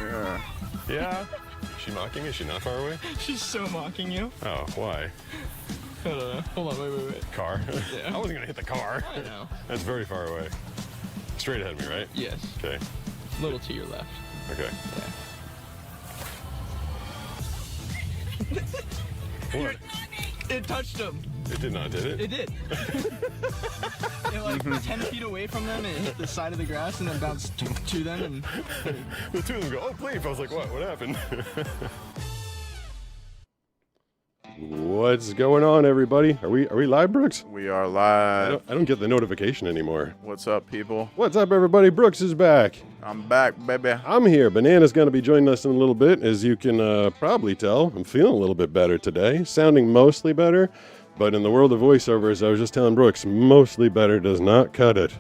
Yeah. Yeah? Is she mocking me? Is she not far away? She's so mocking you. Oh, why? I don't know. Hold on, wait. Car? Yeah. I wasn't gonna hit the car. I know. That's very far away. Straight ahead of me, right? Yes. Okay. A little to your left. Okay. Yeah. What? It touched him. It did not, did it? It did. It like 10 feet away from them, and it hit the side of the grass and then bounced to them. And The two of them go, oh, please. I was like, what? What happened? What's going on, everybody? Are we live, Brooks? We are live. I don't get the notification anymore. What's up, people? What's up, everybody? Brooks is back. I'm back, baby. I'm here. Banana's going to be joining us in a little bit. As you can probably tell, I'm feeling a little bit better today. Sounding mostly better. But in the world of voiceovers, I was just telling Brooks, mostly better does not cut it.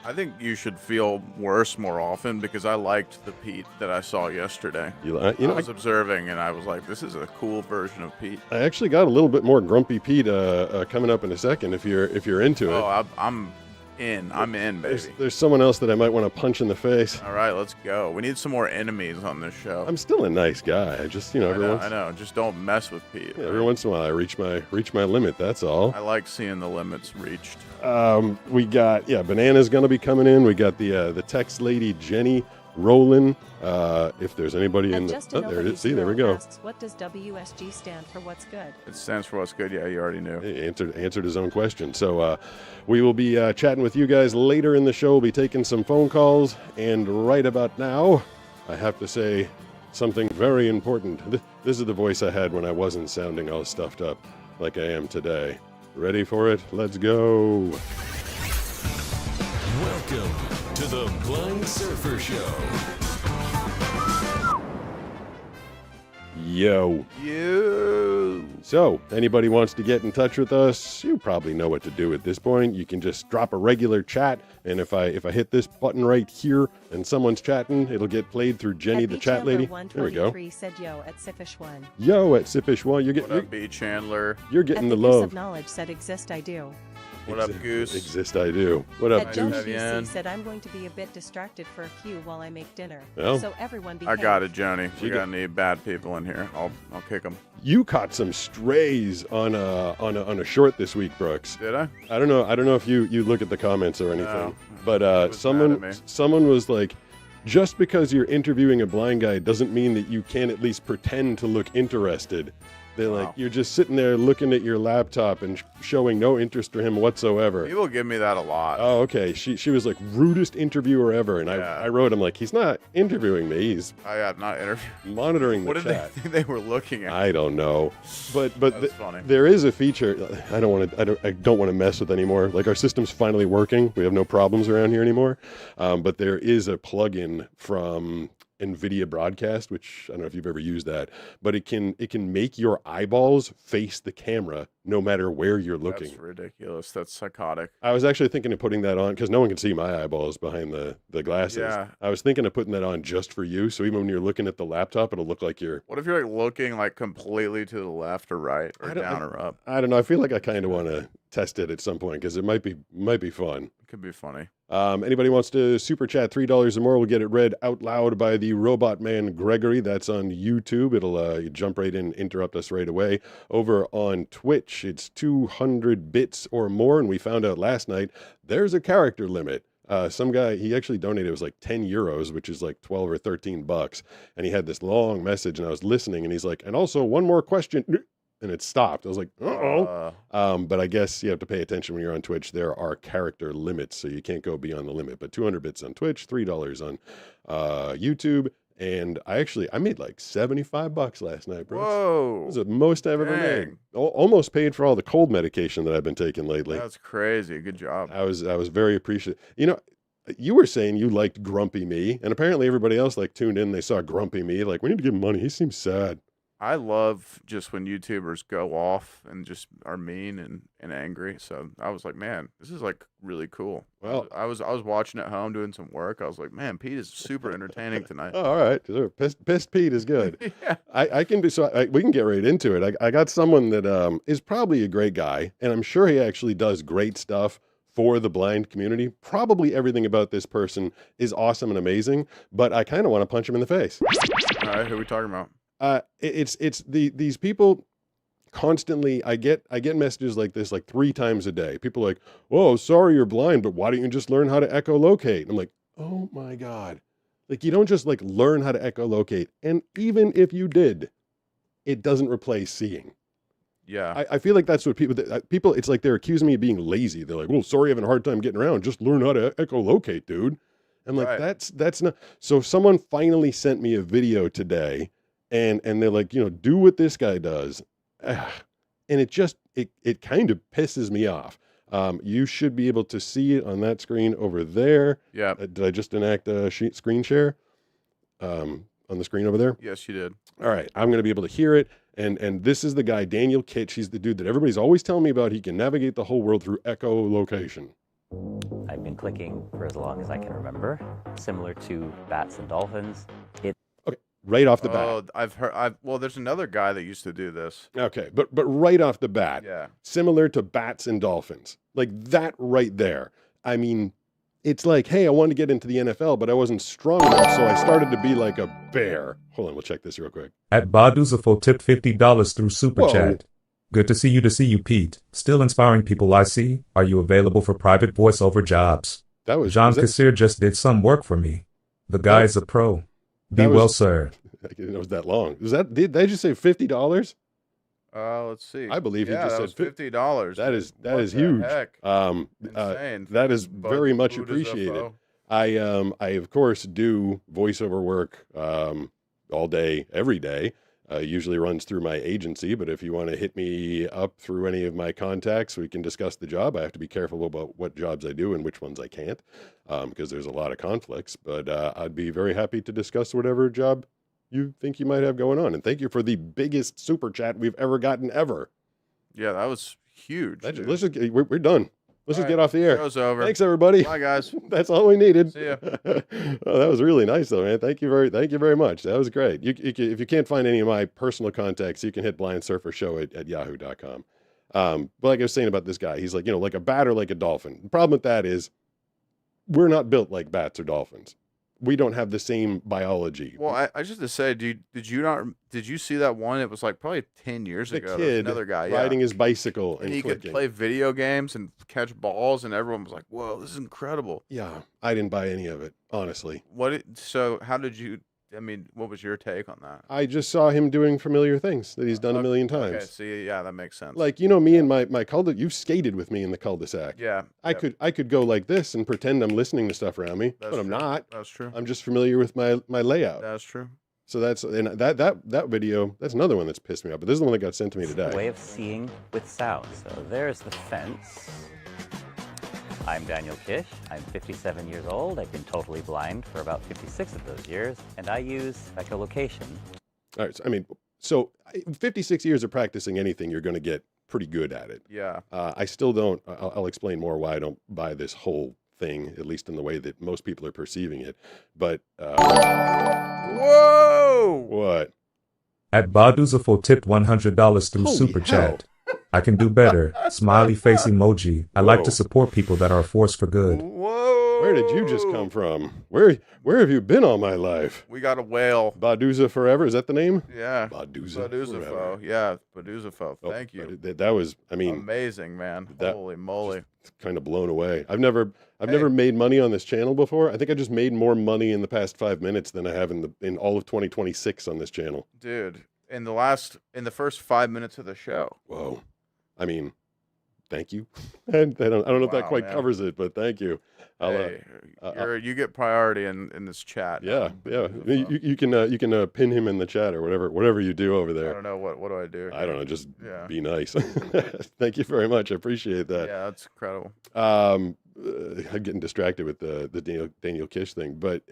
I think you should feel worse more often because I liked the Pete that I saw yesterday. I was observing and I was like, this is a cool version of Pete. I actually got a little bit more grumpy Pete coming up in a second if you're into it. Oh, I'm in, baby. There's someone else that I might want to punch in the face. All right, let's go. We need some more enemies on this show. I'm still a nice guy. I just, I know. Just don't mess with Pete. Yeah, every once in a while I reach my limit, that's all. I like seeing the limits reached. We got, Banana's going to be coming in. We got the text lady, Jenny, rolling. If there's anybody in the... there it is. See, there we go. Asks, what does WSG stand for? What's good? It stands for what's good. Yeah, you already knew. He answered his own question. So we will be chatting with you guys later in the show. We'll be taking some phone calls. And right about now, I have to say something very important. This is the voice I had when I wasn't sounding all stuffed up like I am today. Ready for it? Let's go. Welcome to the Blind Surfer Show. Yo. So, anybody wants to get in touch with us, you probably know what to do at this point. You can just drop a regular chat, and if I hit this button right here and someone's chatting, it'll get played through Jenny, the chat lady. There we go. Said yo at Sifish1. Yo at Sifish1. What up, B. Chandler? You're getting the Goose love. of Knowledge said exist I do. What up, Goose? Exist I do. What up, At Joe Goose? QC said I'm going to be a bit distracted for a few while I make dinner. Well, so everyone behave. I got it, Johnny. We got any bad people in here. I'll kick them. You caught some strays on a short this week, Brooks. Did I? I don't know if you look at the comments or anything, No. but someone was like, just because you're interviewing a blind guy doesn't mean that you can't at least pretend to look interested. They're like, you're just sitting there looking at your laptop and showing no interest for him whatsoever. People give me that a lot. Oh, okay. She was like, rudest interviewer ever. And I wrote him like, he's not interviewing me. He's not interviewing. Monitoring the What did chat. they think they were looking at? I don't know. But That's funny. there is a feature I don't want to mess with anymore. Like, our system's finally working. We have no problems around here anymore. But there is a plugin from NVIDIA Broadcast, which I don't know if you've ever used that, but it can make your eyeballs face the camera no matter where you're looking. That's ridiculous. That's psychotic. I was actually thinking of putting that on because no one can see my eyeballs behind the glasses. Yeah. I was thinking of putting that on just for you, so even when you're looking at the laptop, it'll look like you're... What if you're like looking like completely to the left or right or down or up? I don't know. I feel like I kind of want to test it at some point because it might be fun. It could be funny. Anybody wants to super chat $3 or more, we'll get it read out loud by the robot man Gregory. That's on YouTube. It'll jump right in, interrupt us right away. Over on Twitch, it's 200 bits or more, and we found out last night there's a character limit. Some guy, he actually donated, it was like 10 euros, which is like 12 or 13 bucks. And he had this long message, and I was listening, and he's like, and also one more question. And it stopped. I was like, uh-oh. But I guess you have to pay attention when you're on Twitch. There are character limits, so you can't go beyond the limit. But 200 bits on Twitch, $3 on YouTube. And I made like 75 bucks last night, bro. Whoa. It was the most I've ever made. Almost paid for all the cold medication that I've been taking lately. That's crazy. Good job. I was very appreciative. You were saying you liked Grumpy Me, and apparently everybody else tuned in. They saw Grumpy Me, like, we need to give him money. He seems sad. I love just when YouTubers go off and just are mean and angry. So I was like, man, this is like really cool. Well, I was watching at home doing some work. I was like, man, Pete is super entertaining tonight. Oh, all right. Pissed Pete is good. Yeah. I can do so. We can get right into it. I got someone that is probably a great guy, and I'm sure he actually does great stuff for the blind community. Probably everything about this person is awesome and amazing, but I kind of want to punch him in the face. All right, who are we talking about? These people constantly. I get messages like this like 3 times a day. People are like, "Oh, sorry you're blind, but why don't you just learn how to echolocate?" And I'm like, "Oh my God." Like, you don't just like learn how to echolocate. And even if you did, it doesn't replace seeing. Yeah. I feel like that's what people, it's like they're accusing me of being lazy. They're like, "Well, sorry, having a hard time getting around. Just learn how to echolocate, dude." I'm like, Right. that's not. So someone finally sent me a video today and they're like, do what this guy does. And it kind of pisses me off. You should be able to see it on that screen over there. Yeah. Did I just enact a screen share on the screen over there? Yes, you did. All right, I'm going to be able to hear it. And this is the guy, Daniel Kitch. He's the dude that everybody's always telling me about. He can navigate the whole world through echolocation. I've been clicking for as long as I can remember. Similar to bats and dolphins. Okay, right off the bat. Oh, I've heard. Well, there's another guy that used to do this. Okay, but right off the bat, Yeah. similar to bats and dolphins, like that right there. I mean, it's like, hey, I wanted to get into the NFL, but I wasn't strong enough, so I started to be like a bear. Hold on, we'll check this real quick. At Baduzafo tip $50 through Super Whoa. Chat. Good to see you, Pete. Still inspiring people, I see. Are you available for private voiceover jobs? That was Jean Kassir just did some work for me. The guy's a pro. Be well, sir. I didn't know it was that long. Did they just say $50? Let's see. I believe he yeah, just that said was $50. That is What the huge. Heck? Insane. That is very much appreciated. Buddha-fo. I of course do voiceover work all day, every day. Usually runs through my agency, but if you want to hit me up through any of my contacts, we can discuss the job. I have to be careful about what jobs I do and which ones I can't, because there's a lot of conflicts. But I'd be very happy to discuss whatever job you think you might have going on. And thank you for the biggest super chat we've ever gotten ever. Yeah, that was huge. We're done. Let's just get off the air. Show's over. Thanks, everybody. Bye, guys. That's all we needed. See ya. Oh, that was really nice, though, man. Thank you very much. That was great. If you can't find any of my personal contacts, you can hit blindsurfershow at yahoo.com. But like I was saying about this guy, he's like, like a bat or like a dolphin. The problem with that is we're not built like bats or dolphins. We don't have the same biology. Well, I just to say, did you see that one? It was like probably 10 years The ago. kid Another guy riding his bicycle and he clicking. could play video games and catch balls, and everyone was like, "Whoa, this is incredible." Yeah, I didn't buy any of it, honestly. So how did you? I mean, what was your take on that? I just saw him doing familiar things that he's done a million times. Okay, see, yeah, that makes sense. Like, me and my cul-de-sac, you've skated with me in the cul-de-sac. Yeah. I could go like this and pretend I'm listening to stuff around me, but I'm not. That's true. I'm just familiar with my layout. That's true. So that video, that's another one that's pissed me off, but this is the one that got sent to me today. Way of seeing with sound. So there's the fence. I'm Daniel Kish. I'm 57 years old. I've been totally blind for about 56 of those years, and I use echolocation. All right, so 56 years of practicing anything, you're going to get pretty good at it. Yeah. I still don't, I'll explain more why I don't buy this whole thing, at least in the way that most people are perceiving it. But, whoa! What? At Baduzafo tip $100 through Holy Super hell. Chat. I can do better. Smiley face emoji. I like Whoa. to support people that are a force for good. Whoa! Where did you just come from? Where have you been all my life? We got a whale. Baduza Forever, is that the name? Yeah. Baduza Baduzafo. Forever. Yeah, Baduzafo. Thank you. That was, Amazing, man. Holy moly. Kind of blown away. I've never made money on this channel before. I think I just made more money in the past 5 minutes than I have in all of 2026 on this channel. Dude, in the first 5 minutes of the show. Whoa. Thank you. And I don't know if that Wow, quite man. covers it, but thank you. Hey, you get priority in this chat. Yeah. You can pin him in the chat or whatever you do over I there. don't know what do I do? I don't know. Just Yeah. be nice. Thank you very much. I appreciate that. Yeah, that's incredible. I'm getting distracted with the Daniel Kish thing, but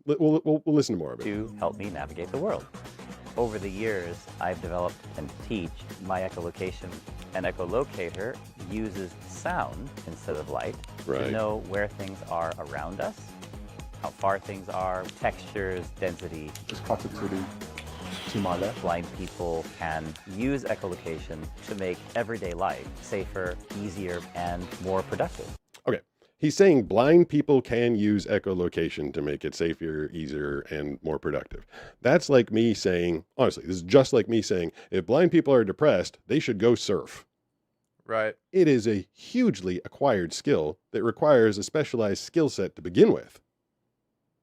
we'll listen to more of it. To help me navigate the world. Over the years, I've developed and teach my echolocation. An echolocator uses sound instead of light to know where things are around us, how far things are, textures, density. Just cut it to optimaler. Blind people can use echolocation to make everyday life safer, easier, and more productive. Okay. He's saying blind people can use echolocation to make it safer, easier, and more productive. That's like me saying, honestly, this is just like me saying, if blind people are depressed, they should go surf. Right. It is a hugely acquired skill that requires a specialized skill set to begin with.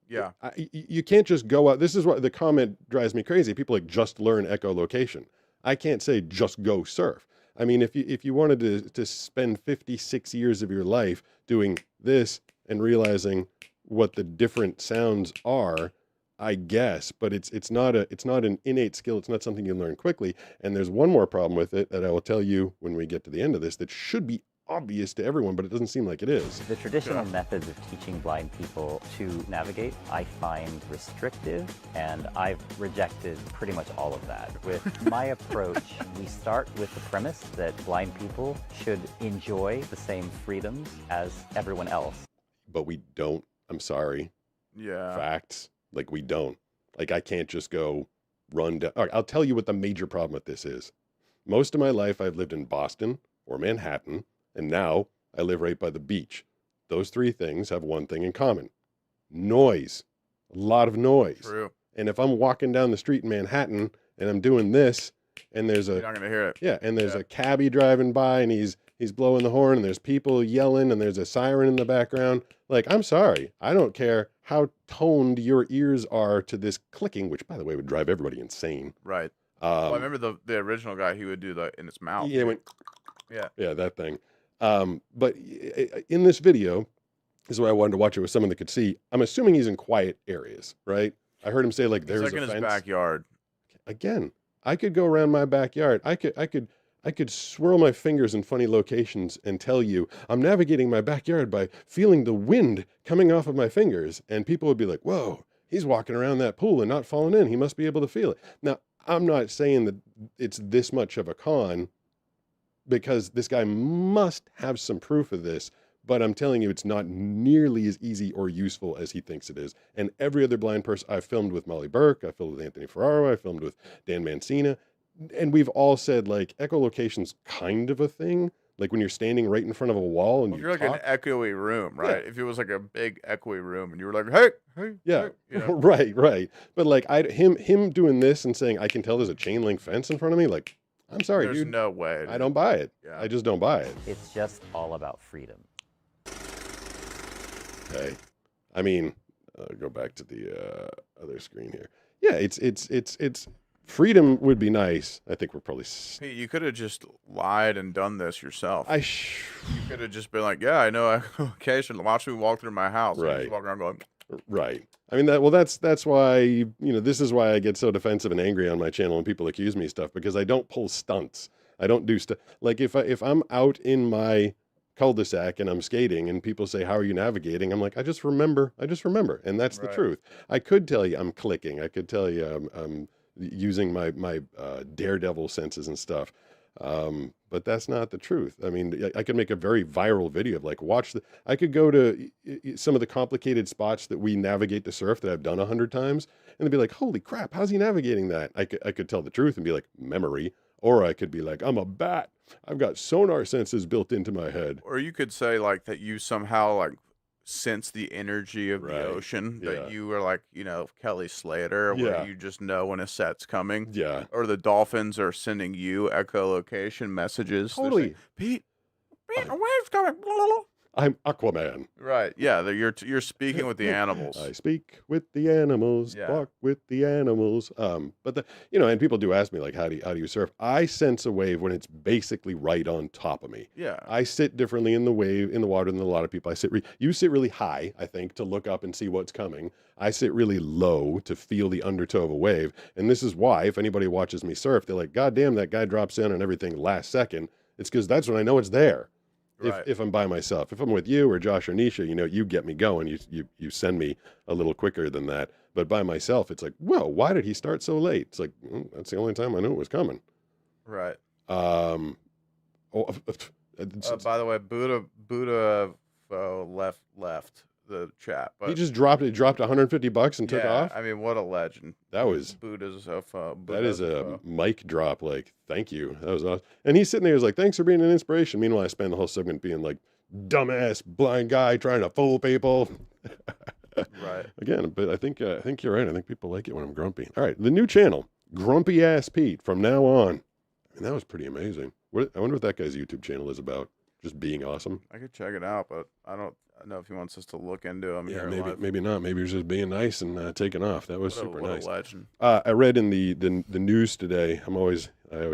Yeah. You can't just go out. This is what the comment drives me crazy. People like, just learn echolocation. I can't say just go surf. I mean, if you wanted to spend 56 years of your life doing this and realizing what the different sounds are, I guess, but it's not an innate skill. It's not something you learn quickly. And there's one more problem with it that I will tell you when we get to the end of this that should be obvious to everyone, but it doesn't seem like it is. The traditional methods of teaching blind people to navigate, I find restrictive, and I've rejected pretty much all of that. With my approach, we start with the premise that blind people should enjoy the same freedoms as everyone else. But we don't. I'm sorry. Yeah. Facts. Like, we don't. Like, I can't just go run down. All right, I'll tell you what the major problem with this is. Most of my life, I've lived in Boston or Manhattan, and now I live right by the beach. Those three things have one thing in common. Noise. A lot of noise. True. And if I'm walking down the street in Manhattan and I'm doing this, and there's You're not going to hear it. Yeah, and there's a cabbie driving by and he's blowing the horn and there's people yelling and there's a siren in the background. Like, I'm sorry. I don't care how toned your ears are to this clicking, which, by the way, would drive everybody insane. Right. Well, I remember the original guy, he would do that in his mouth. Yeah, Yeah, that thing. But in this video, this is why I wanted to watch it with someone that could see. I'm assuming he's in quiet areas, right? I heard him say, like, there's like a in fence. his backyard. Again, I could go around my backyard. I could swirl my fingers in funny locations and tell you I'm navigating my backyard by feeling the wind coming off of my fingers. And people would be like, whoa, he's walking around that pool and not falling in. He must be able to feel it. Now, I'm not saying that it's this much of a con, because this guy must have some proof of this, but I'm telling you, it's not nearly as easy or useful as he thinks it is. And every other blind person I've filmed with Molly Burke, I filmed with Anthony Ferraro, I filmed with Dan Mancina, and we've all said, like, echolocation's kind of a thing. Like when you're standing right in front of a wall and Well, you you're like talk. an echoey room, right? Yeah. If it was like a big echoey room and you were like, hey, Yeah, hey, you know? right. But like him doing this and saying, I can tell there's a chain link fence in front of me. Like, I'm sorry, There's dude. no way. I don't buy it. Yeah. I just don't buy it. It's just all about freedom. Okay. I mean, go back to the other screen here. Yeah, it's freedom would be nice. I think we're probably. Pete, you could have just lied and done this yourself. You You could have just been like, yeah, I know echolocation. Watch me walk through my house. And you Right. just walk around going, Right. I mean, that's why, this is why I get so defensive and angry on my channel when people accuse me of stuff, because I don't pull stunts. I don't do stuff. Like if I'm out in my cul-de-sac and I'm skating and people say, how are you navigating? I'm like, I just remember. And that's the Right. truth. I could tell you I'm clicking. I could tell you I'm using my daredevil senses and stuff. But that's not the truth. I mean, I could make a very viral video of like, I could go to some of the complicated spots that we navigate to surf that I've done 100 times. And they'd be like, holy crap, how's he navigating that? I could tell the truth and be like, memory. Or I could be like, I'm a bat. I've got sonar senses built into my head. or you could say like that you somehow like sense the energy of Right. the ocean, Yeah. that you are like, Kelly Slater, Yeah. where you just know when a set's coming. Yeah. Or the dolphins are sending you echolocation messages. They're Totally. saying, Pete, a wave's coming. Blah, blah, blah." I'm Aquaman. Right. Yeah. You're speaking with the animals. I speak with the animals, Yeah. walk with the animals. But and people do ask me like, how do you surf? I sense a wave when it's basically right on top of me. Yeah. I sit differently in the water than a lot of people. You sit really high, I think, to look up and see what's coming. I sit really low to feel the undertow of a wave. And this is why, if anybody watches me surf, they're like, God damn, that guy drops in on everything last second. It's because that's when I know it's there. Right. If I'm by myself. If I'm with you or Josh or Nisha, you get me going. You send me a little quicker than that. But by myself, it's like, whoa, why did he start so late? It's like, that's the only time I knew it was coming. Right. Oh, By the way, Buddha left. the chat. But he just dropped $150 and took off. I mean, what a legend. That was Buddha's that is a mic drop. Like, thank you. That was awesome. And he's sitting there, he's like, thanks for being an inspiration. Meanwhile, I spend the whole segment being like, dumbass blind guy trying to fool people. Right. Again, but I think you're right. I think people like it when I'm grumpy. All right, the new channel, Grumpy Ass Pete. From now on, and that was pretty amazing. I wonder what that guy's YouTube channel is about. Just being awesome. I could check it out, but I don't know if he wants us to look into him. Yeah, here maybe not. Maybe he was just being nice and taking off. That was super what nice. A legend. I read in the news today. I always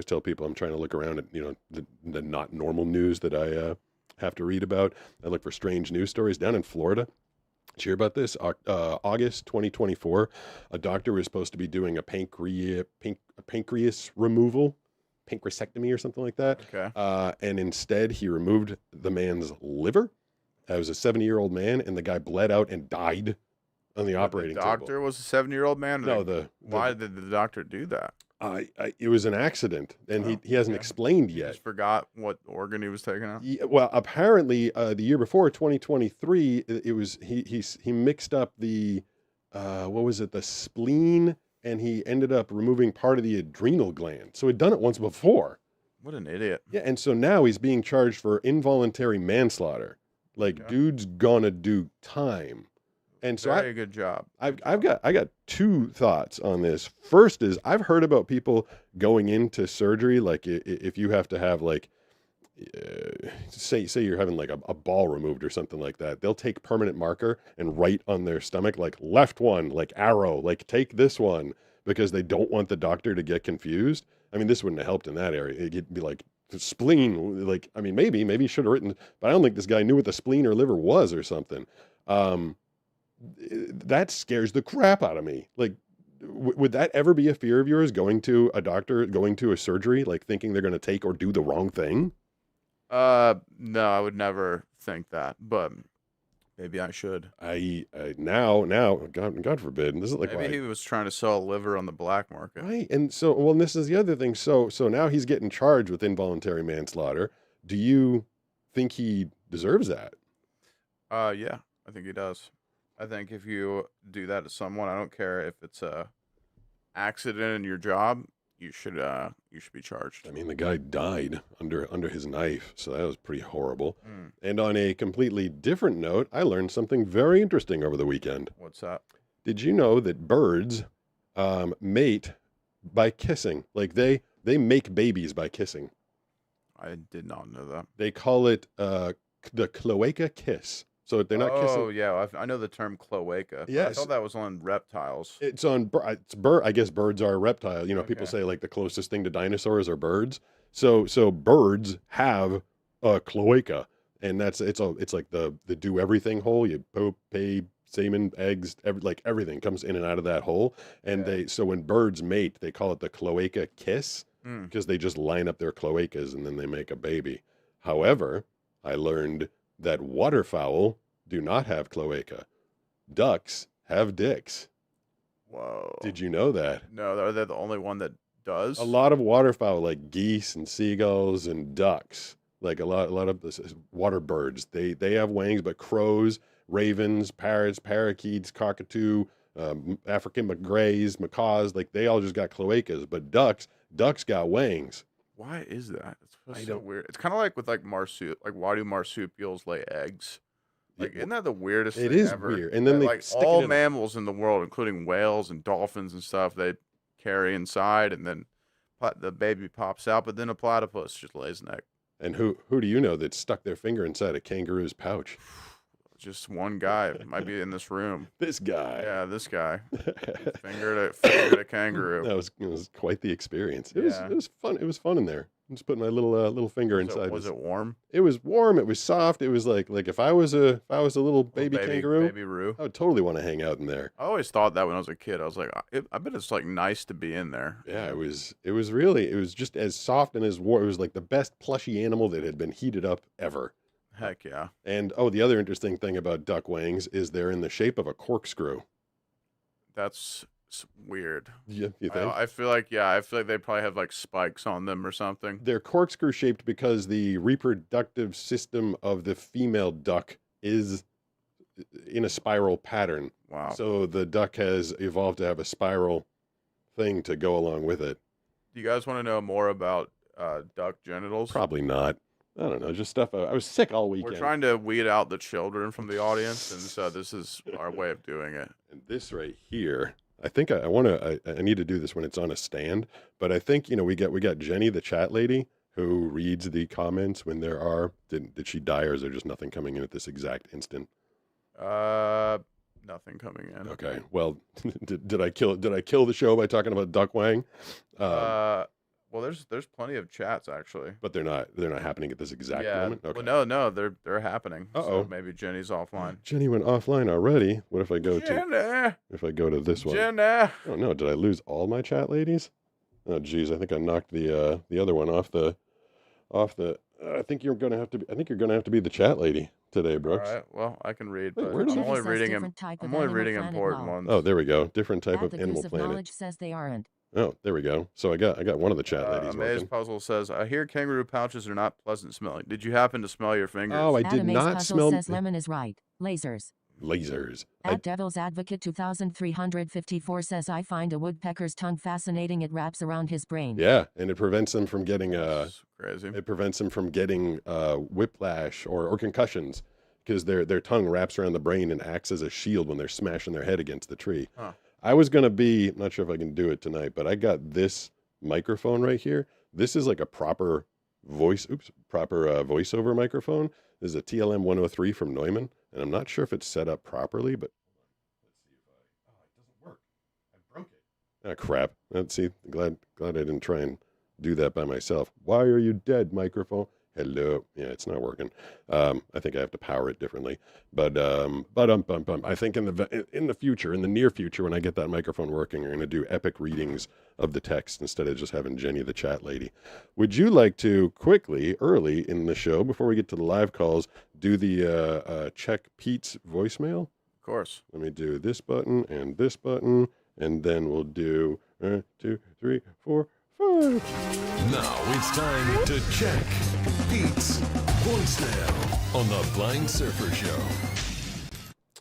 tell people I'm trying to look around at the not normal news that I have to read about. I look for strange news stories down in Florida. Did you hear about this? August 2024, a doctor was supposed to be doing a pancreas removal, pancreasectomy or something like that. Okay. And instead, he removed the man's liver. It was a 70-year-old man, and the guy bled out and died on the operating table. The doctor was a 70-year-old man? No, why did the doctor do that? It was an accident, and he hasn't explained yet. He just forgot what organ he was taking out? Well, apparently, the year before, 2023, he mixed up the, the spleen, and he ended up removing part of the adrenal gland. So he'd done it once before. What an idiot. Yeah, and so now he's being charged for involuntary manslaughter. Like, dude's gonna do time. And so Very good job. I got two thoughts on this. First is I've heard about people going into surgery, like if you have to have like, say you're having like a ball removed or something like that, they'll take permanent marker and write on their stomach, like left one, like arrow, like take this one, because they don't want the doctor to get confused. I mean, this wouldn't have helped in that area. It'd be like spleen, like, I mean, maybe he should have written, but I don't think this guy knew what the spleen or liver was or something. That scares the crap out of me. Like, would that ever be a fear of yours, going to a doctor, going to a surgery, like thinking they're going to take or do the wrong thing? No, I would never think that, but maybe I should. Now, God forbid. This is like maybe he was trying to sell a liver on the black market. Right. And so, well, and this is the other thing. So now he's getting charged with involuntary manslaughter. Do you think he deserves that? Yeah, I think he does. I think if you do that to someone, I don't care if it's a accident in your job, you should be charged. I mean, the guy died under his knife, so that was pretty horrible. And on a completely different note, I learned something very interesting over the weekend. What's that? Did you know that birds mate by kissing? Like they make babies by kissing. I did not know that. They call it the cloaca kiss. So they're not kissing. Oh, yeah. I know the term cloaca. Yes. I thought that was on reptiles. It's bird. I guess birds are a reptile. You know, people say like the closest thing to dinosaurs are birds. So birds have a cloaca, and it's like the do everything hole. You poop, pee, semen, eggs, everything comes in and out of that hole. And so when birds mate, they call it the cloaca kiss because they just line up their cloacas and then they make a baby. However, I learned that waterfowl do not have cloaca. Ducks have dicks. Whoa. Did you know that? No, they're the only one that does? A lot of waterfowl, like geese and seagulls and ducks, like a lot of this water birds, they have wings, but crows, ravens, parrots, parakeets, cockatoo, African grays, macaws, like they all just got cloacas, but ducks got wings. Why is that? It's so weird. It's kind of like with like like why do marsupials lay eggs? Like, isn't that the weirdest thing ever? It is weird. And then they like all mammals in the world, including whales and dolphins and stuff, they carry inside, and then the baby pops out, but then a platypus just lays an egg. And who do you know that stuck their finger inside a kangaroo's pouch? Just one guy might be in this room. This guy. Yeah, this guy. fingered a kangaroo. It was quite the experience. It was fun. It was fun in there. I just put my little finger inside. Was it warm? It was warm. It was soft. It was like if I was a little baby kangaroo, I would totally want to hang out in there. I always thought that when I was a kid. I was like, I bet it's like nice to be in there. Yeah, it was just as soft and as warm. It was like the best plushy animal that had been heated up ever. Heck yeah. And the other interesting thing about duck wings is they're in the shape of a corkscrew. That's weird. Yeah, you think? I feel like they probably have like spikes on them or something. They're corkscrew shaped because the reproductive system of the female duck is in a spiral pattern. Wow. So the duck has evolved to have a spiral thing to go along with it. Do you guys want to know more about duck genitals? Probably not. I don't know, just stuff. I was sick all weekend. We're trying to weed out the children from the audience, and so this is our way of doing it. And this right here, I think I want to. I need to do this when it's on a stand. But I think we got Jenny, the chat lady, who reads the comments when there are. Did she die, or is there just nothing coming in at this exact instant? Nothing coming in. Okay. Well, did I kill the show by talking about Duck Wang? Well, there's plenty of chats actually, but they're not happening at this exact moment. Okay. Well, no, they're happening. Uh-oh. So maybe Jenny's offline. Jenny went offline already. What if I go Jenny! If I go to this one? Jenny! Oh no! Did I lose all my chat ladies? Oh geez, I think I knocked the other one off the. I think you're gonna have to be the chat lady today, Brooks. All right. Well, I can read, Wait, but where did I'm you- only reading important ones. Oh, there we go. Different type of the Animal goose of Planet. knowledge says they aren't. Oh, there we go. So I got one of the chat ladies Maze working. Puzzle says, I hear kangaroo pouches are not pleasant smelling. Did you happen to smell your fingers? Oh, I did Adamaze not Puzzle smell says lemon is right. Lasers. lasers. At Devil's Advocate 2354 says I find a woodpecker's tongue fascinating. It wraps around his brain. Yeah, and it prevents them from getting That's crazy. it prevents them from getting whiplash or concussions because their tongue wraps around the brain and acts as a shield when they're smashing their head against the tree. Huh. I was gonna be, I'm not sure if I can do it tonight, but I got this microphone right here. This is like a proper voiceover microphone. This is a TLM 103 from Neumann, and I'm not sure if it's set up properly, but let's see if it doesn't work. I broke it. Ah, crap. Let's see. Glad I didn't try and do that by myself. Why are you dead, microphone? Hello. Yeah, it's not working. I think I have to power it differently. But I think in the future, in the near future, when I get that microphone working, I'm going to do epic readings of the text instead of just having Jenny, the chat lady. Would you like to quickly, early in the show, before we get to the live calls, do the check Pete's voicemail? Of course. Let me do this button, and then we'll do 1, 2, 3, 4, 5. Now it's time to check Pete's voicemail on the Blind Surfer Show.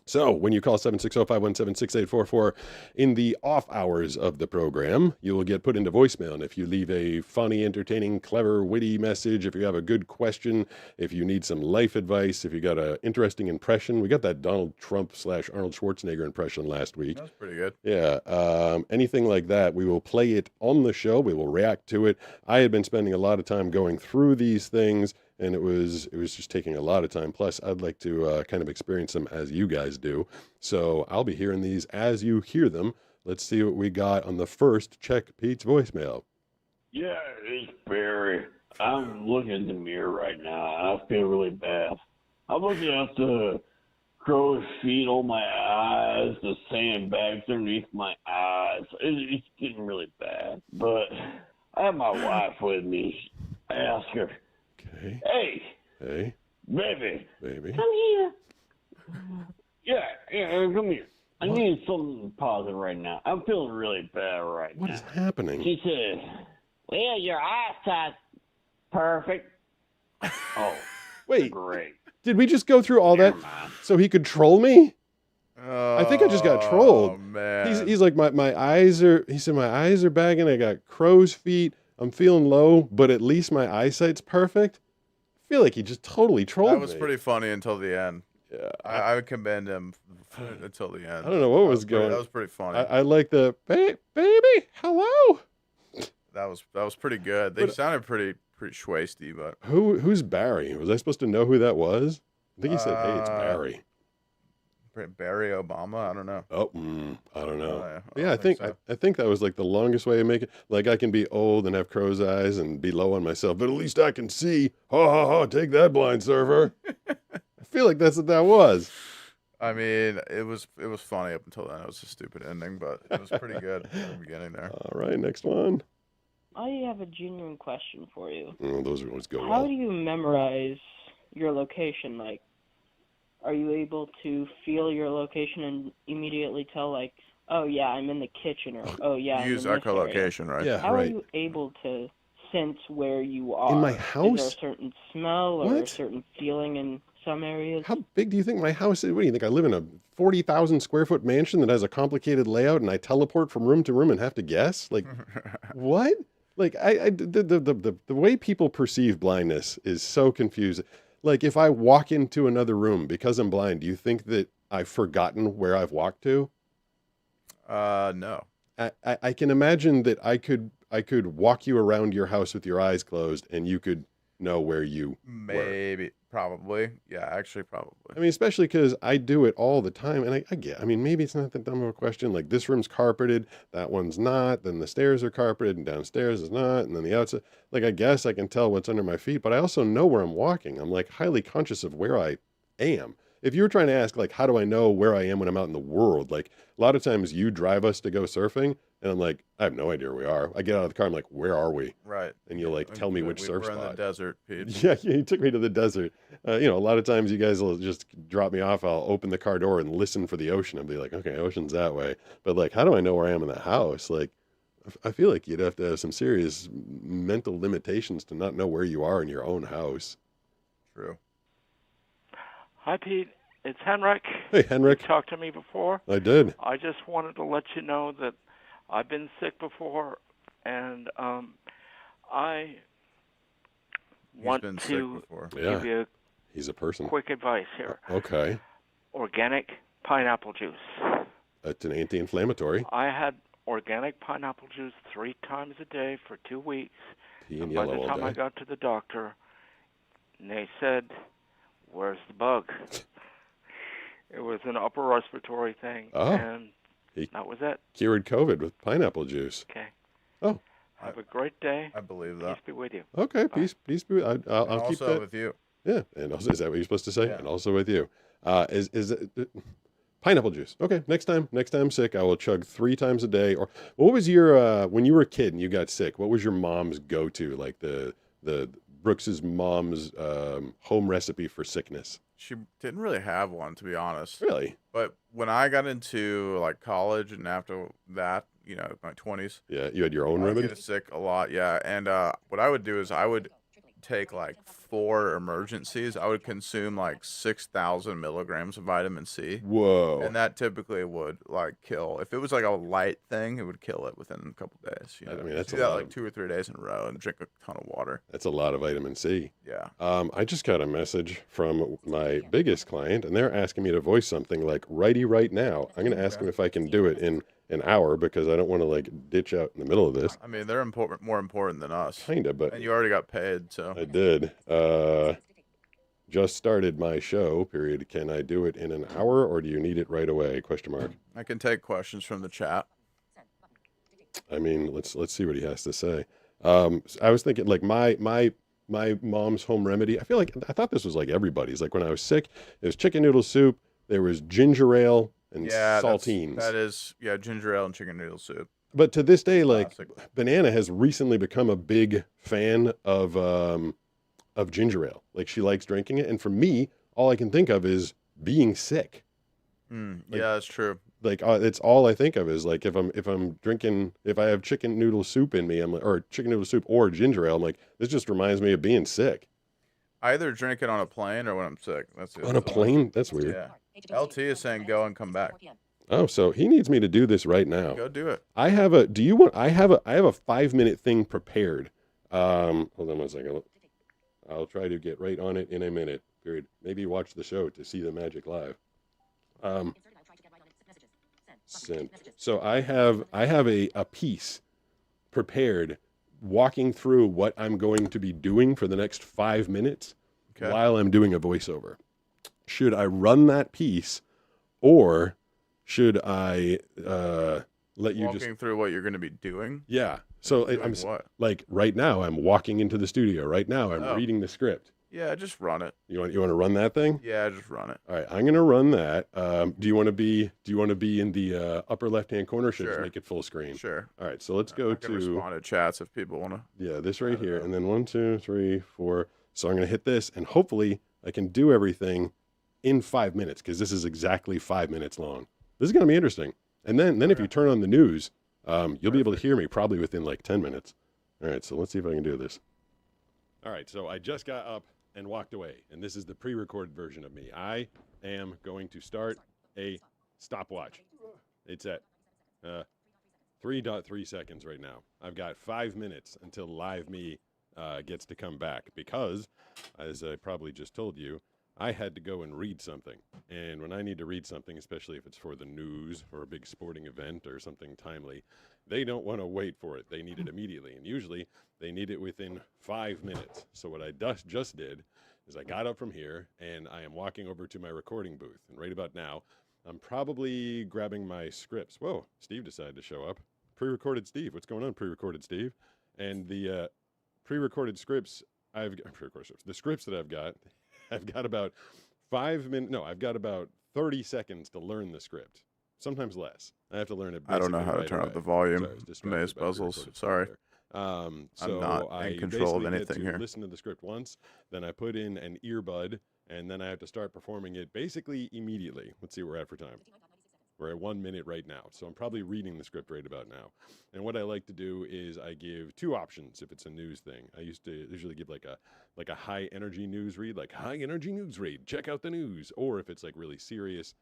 So when you call 760-517-6844 in the off hours of the program, you will get put into voicemail. And if you leave a funny, entertaining, clever, witty message, if you have a good question, if you need some life advice, if you got an interesting impression, we got that Donald Trump / Arnold Schwarzenegger impression last week. That was pretty good. Yeah, anything like that, we will play it on the show. We will react to it. I had been spending a lot of time going through these things, and it was just taking a lot of time. Plus, I'd like to kind of experience them as you guys do. So I'll be hearing these as you hear them. Let's see what we got on the first Check Pete's voicemail. Yeah, it's Barry. I'm looking in the mirror right now, and I feel really bad. I'm looking at the crow's feet on my eyes, the sandbags underneath my eyes. It's getting really bad. But I have my wife with me. I ask her, Okay. Hey, Baby. come here. Yeah, come here. I need something positive right now. I'm feeling really bad right now. What is happening? She said, well, your eyesight's perfect. Oh, Wait, great. did we just go through all that Never mind. so he could troll me? Oh, I think I just got trolled. Man. He's like, my eyes are, he said, my eyes are bagging. I got crow's feet. I'm feeling low, but at least my eyesight's perfect. I feel like he just totally trolled me. That was pretty funny until the end. Yeah. I would commend him until the end. I don't know what was going on. That was pretty funny. I like the, baby, hello. That was pretty good. They sounded pretty schwasty, but Who's Barry? Was I supposed to know who that was? I think he said, hey, it's Barry. Barry Obama. I don't know. Oh, I don't know. I Yeah, don't I think so. I think that was like the longest way to make it. Like I can be old and have crow's eyes and be low on myself, but at least I can see. Ha ha ha! Take that, blind surfer. I feel like that's what that was. I mean, it was funny up until then. It was a stupid ending, but it was pretty good at the beginning there. All right, next one. I have a genuine question for you. Oh, those always go How well. do you memorize your location? Like, are you able to feel your location and immediately tell, like, oh yeah, I'm in the kitchen, or oh yeah, I'm Use in this area? echolocation, right? Yeah, How right. are you able to sense where you are? In my Is there house? a certain smell or a What? certain feeling in some areas. How big do you think my house is? What do you think? I live in a 40,000 square foot mansion that has a complicated layout, and I teleport from room to room and have to guess? Like, what? Like, the way people perceive blindness is so confusing. Like, if I walk into another room because I'm blind, do you think that I've forgotten where I've walked to? No. I can imagine that I could walk you around your house with your eyes closed, and you could know where you Maybe, probably. Yeah, actually, probably. I mean, especially because I do it all the time, and I get. I mean, maybe it's not that dumb of a question. Like, this room's carpeted, that one's not. Then the stairs are carpeted, and downstairs is not. And then the outside. Like, I guess I can tell what's under my feet, but I also know where I'm walking. I'm like highly conscious of where I am. If you were trying to ask, like, how do I know where I am when I'm out in the world? Like, a lot of times you drive us to go surfing, and I'm like, I have no idea where we are. I get out of the car, I'm like, where are we? Right. And you'll like tell me which surf We're spot. in the desert, Pete. Yeah, you took me to the desert. A lot of times you guys will just drop me off. I'll open the car door and listen for the ocean and be like, okay, ocean's that way. But like, how do I know where I am in the house? Like, I feel like you'd have to have some serious mental limitations to not know where you are in your own house. True. Hi, Pete. It's Henrik. Hey, Henrik. You talked to me before. I did. I just wanted to let you know that I've been sick before, and I want to give you He's a person. quick advice here. Okay. Organic pineapple juice. It's an anti-inflammatory. I had organic pineapple juice 3 times a day for 2 weeks. Pea and by yellow the all time I day. got to the doctor, they said, "Where's the bug?" It was an upper respiratory thing, and that was it. Cured COVID with pineapple juice. Okay. Oh. Have a great day. I believe that. Peace be with you. Okay, Bye. peace be. I'll keep also that with you. Yeah, and also is that what you're supposed to say? Yeah. And also with you. Is it pineapple juice? Okay, next time I'm sick, I will chug 3 times a day. Or what was your when you were a kid and you got sick? What was your mom's go-to? Like the Brooks's mom's home recipe for sickness? She didn't really have one, to be honest. Really? But when I got into like college and after that, my 20s. Yeah, you had your own I remedy? would get sick a lot, yeah. And what I would do is I would take like 4 emergencies. I would consume like 6,000 milligrams of vitamin C. Whoa. And that typically would like kill. If it was like a light thing, it would kill it within a couple days. I mean, that's do that like 2 or 3 days in a row and drink a ton of water. That's a lot of vitamin C. Yeah. I just got a message from my biggest client, and they're asking me to voice something like righty right now. I'm going to ask them if I can do it in an hour because I don't want to like ditch out in the middle of this. I mean, they're more important than us. Kinda, but and you already got paid, so I did. Just started my show. Period. Can I do it in an hour, or do you need it right away? Question mark. I can take questions from the chat. I mean, let's see what he has to say. I was thinking like my mom's home remedy. I thought this was like everybody's. Like when I was sick, it was chicken noodle soup. There was ginger ale and saltines. That is, ginger ale and chicken noodle soup. But to this day, like Classic. Banana has recently become a big fan of ginger ale. Like she likes drinking it, and for me, all I can think of is being sick. Yeah, that's true. Like it's all I think of is like if I'm drinking, if I have chicken noodle soup in me, I'm like, or chicken noodle soup or ginger ale, I'm like, this just reminds me of being sick. I either drink it on a plane or when I'm sick. That's it. On a plane? That's weird. Yeah. LT is saying go and come back. Oh, so he needs me to do this right now. Go do it. I have a 5-minute thing prepared. Hold on 1 second. I'll try to get right on it in a minute. Period. Maybe watch the show to see the magic live. Sent. So I have a piece prepared walking through what I'm going to be doing for the next 5 minutes while I'm doing a voiceover. Should I run that piece or should I let you walking through what you're going to be doing? Yeah. So I'm what? Like right now I'm walking into the studio. Right now I'm reading the script. Yeah, just run it. You want to run that thing? Yeah, just run it. All right, I'm gonna run that. Do you want to be in the upper left hand corner? Should I just make it full screen? Sure. All right, so let's go I can respond to chats if people want to. Yeah, this right here, and then 1, 2, 3, 4. So I'm gonna hit this, and hopefully I can do everything in 5 minutes because this is exactly 5 minutes long. This is gonna be interesting. And then if you turn on the news, you'll be able to hear me probably within like 10 minutes. All right, so let's see if I can do this. All right, so I just got up and walked away. And this is the pre-recorded version of me. I am going to start a stopwatch. It's at 3.3 seconds right now. I've got 5 minutes until live me gets to come back because, as I probably just told you, I had to go and read something. And when I need to read something, especially if it's for the news or a big sporting event or something timely, they don't want to wait for it. They need it immediately. And usually they need it within 5 minutes. So what I just did is I got up from here and I am walking over to my recording booth. And right about now, I'm probably grabbing my scripts. Whoa, Steve decided to show up. Pre-recorded Steve. What's going on, pre-recorded Steve? And the pre-recorded scripts, the scripts that I've got about 5 minutes. No, I've got about 30 seconds to learn the script. Sometimes less. I have to learn it. I don't know how to right turn away. up the volume. Sorry, Maze puzzles. Sorry. So I'm not I in control of basically get anything to here. listen to the script once, then I put in an earbud, and then I have to start performing it basically immediately. Let's see where we're at for time. We're at 1 minute right now, so I'm probably reading the script right about now. And what I like to do is I give two options if it's a news thing. I used to usually give like a high energy news read, like high energy news read, check out the news. Or if it's like really serious,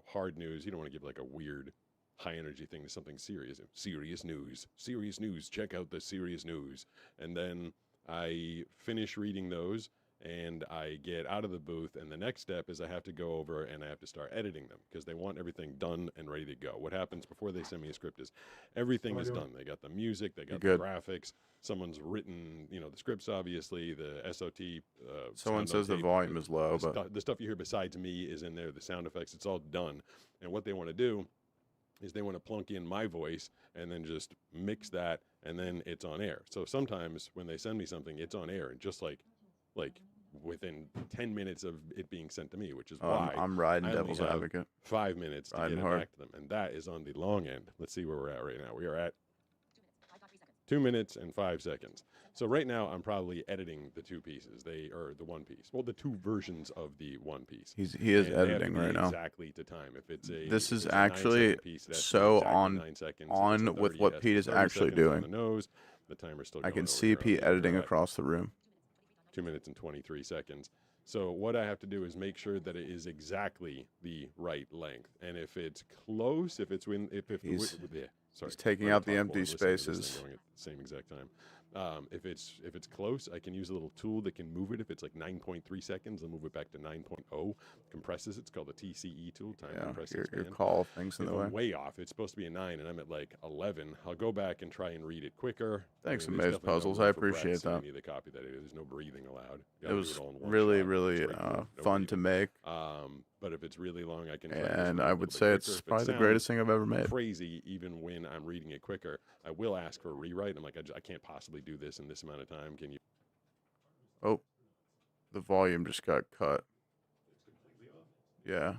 hard news, you don't want to give like a weird high energy thing to something serious. Serious news, check out the serious news. And then I finish reading those and I get out of the booth, and the next step is I have to go over and I have to start editing them because they want everything done and ready to go. What happens before they send me a script is everything is done. They got the music, they got the graphics, someone's written, the scripts, obviously, the SOT. Someone says the volume is low, but the stuff you hear besides me is in there, the sound effects, it's all done. And what they want to do is they want to plunk in my voice and then just mix that, and then it's on air. So sometimes when they send me something, it's on air, and just like within 10 minutes of it being sent to me, which is why I'm riding I only devil's have advocate. 5 minutes to Riding get it hard. back to them, and that is on the long end. Let's see where we're at right now. We are at 2 minutes and 5 seconds. So right now I'm probably editing the two pieces. The one piece. Well, the two versions of the one piece. He is And they have to editing be right now. exactly to time. If it's This if is it's a actually 9-second piece, it has to be so exactly on 9 seconds. If it's a with 30, what it has Pete to be is 30 actually seconds on doing. the nose. The timer's still I going can over see here. Pete I'll leave editing that. across the room. 2 minutes and 23 seconds. So what I have to do is make sure that it is exactly the right length. And if it's close, if it's when if He's sorry, he's taking I'm out the talking empty while I'm listening to this spaces. thing going at the same exact time. If it's close, I can use a little tool that can move it. If it's like 9.3 seconds, I'll move it back to 9.0. Compresses it. It's called the TCE tool, time compress your expand. call things in If the way. I'm way off, it's supposed to be a 9, and I'm at like 11. I'll go back and try and read it quicker. Thanks, there's Maze definitely no Puzzles. room I for breaths appreciate in that. any of the copy that there's no breathing allowed. It Gotta do was all in one really, shot. really Straight through, no fun to breathing. make. But if it's really long, I can try And to I a would little say bit it's quicker. If it probably the sounds greatest thing I've ever made. Crazy, even when I'm reading it quicker, I will ask for a rewrite. I'm like, I can't possibly do this in this amount of time. Can you? Oh, the volume just got cut. Yeah.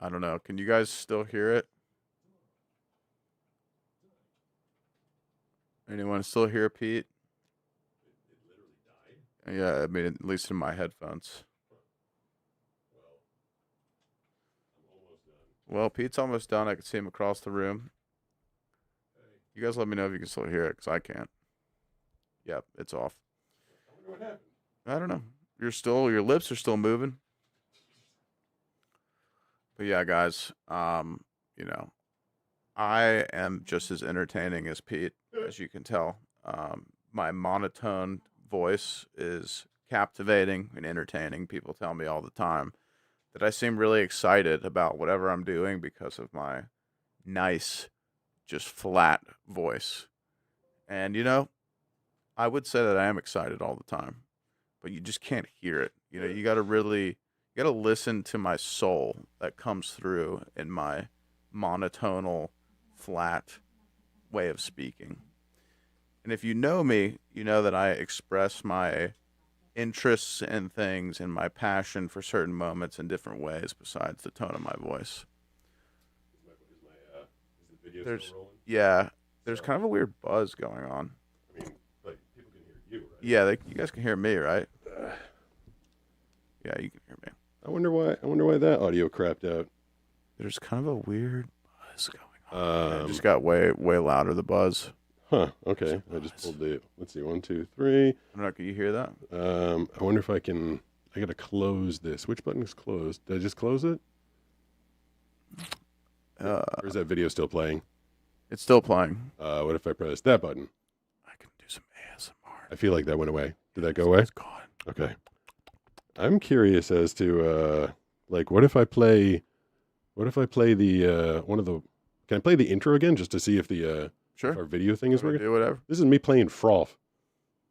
I don't know. Can you guys still hear it? Anyone still hear Pete? Yeah, I mean, at least in my headphones. Well, Pete's almost done. I can see him across the room. You guys let me know if you can still hear it, because I can't. Yep, it's off. I don't know. Your lips are still moving. But yeah, guys, I am just as entertaining as Pete, as you can tell. My monotone voice is captivating and entertaining. People tell me all the time that I seem really excited about whatever I'm doing because of my nice, just flat voice. And, I would say that I am excited all the time, but you just can't hear it. You got to listen to my soul that comes through in my monotonal, flat way of speaking. And if you know me, you know that I express my interests in things and my passion for certain moments in different ways besides the tone of my voice. There's kind of a weird buzz going on. I mean, like people can hear you, right? Yeah, you guys can hear me, right? Yeah, you can hear me. I wonder why that audio crapped out. There's kind of a weird buzz going on. It just got way louder, the buzz. Huh. Okay. I just pulled the. Let's see. 1, 2, 3. I don't know. Can you hear that? I wonder if I can. I gotta close this. Which button is closed? Did I just close it? Or is that video still playing? It's still playing. What if I press that button? I can do some ASMR. I feel like that went away. Did that go away? It's gone. Okay. I'm curious as to like what if I play the one of the. Can I play the intro again just to see if the Sure. if our video thing is working? Do whatever. This is me playing Froth.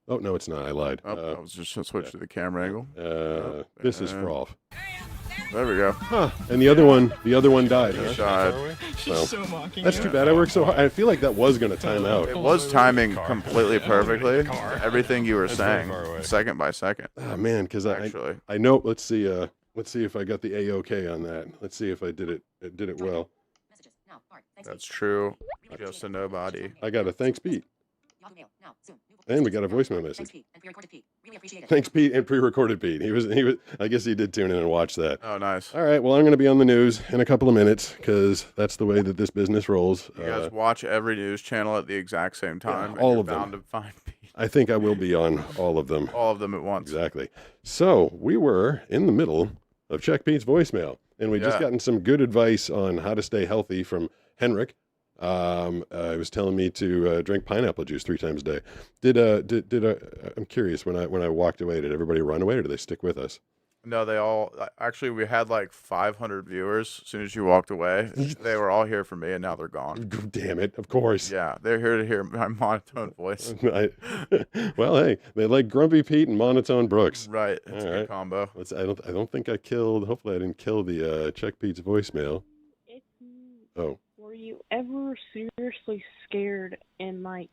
Oh no, it's not. I lied. Oh, I was just gonna switch to the camera angle. This is Froth. There we go. Huh. And the other one died. Huh? Died. She's so mocking. That's too bad. I worked so hard. I feel like that was going to time out. It was timing completely perfectly. Everything you were saying, second by second. Oh man, because I know. Let's see if I got the A-OK on that. Let's see if I did it well. That's true. Just a nobody. I got a thanks, Pete. And we got a voicemail message. Thanks, Pete, and pre-recorded Pete. He was. I guess he did tune in and watch that. Oh, nice. All right. Well, I'm going to be on the news in a couple of minutes because that's the way that this business rolls. You guys watch every news channel at the exact same time. Yeah, all and of you're them. bound to find Pete. I think I will be on all of them. All of them at once. Exactly. So we were in the middle of Check Pete's voicemail, and we just gotten some good advice on how to stay healthy from Henrik. He was telling me to drink pineapple juice 3 times a day. I'm curious, when I walked away, did everybody run away or did they stick with us? No, they all actually. We had like 500 viewers as soon as you walked away. They were all here for me, and now they're gone. Damn it! Of course. Yeah, they're here to hear my monotone voice. Well, hey, they like Grumpy Pete and Monotone Brooks. Right, it's a good combo. I don't think I killed. Hopefully, I didn't kill the Check Pete's voicemail. Oh. Were you ever seriously scared in like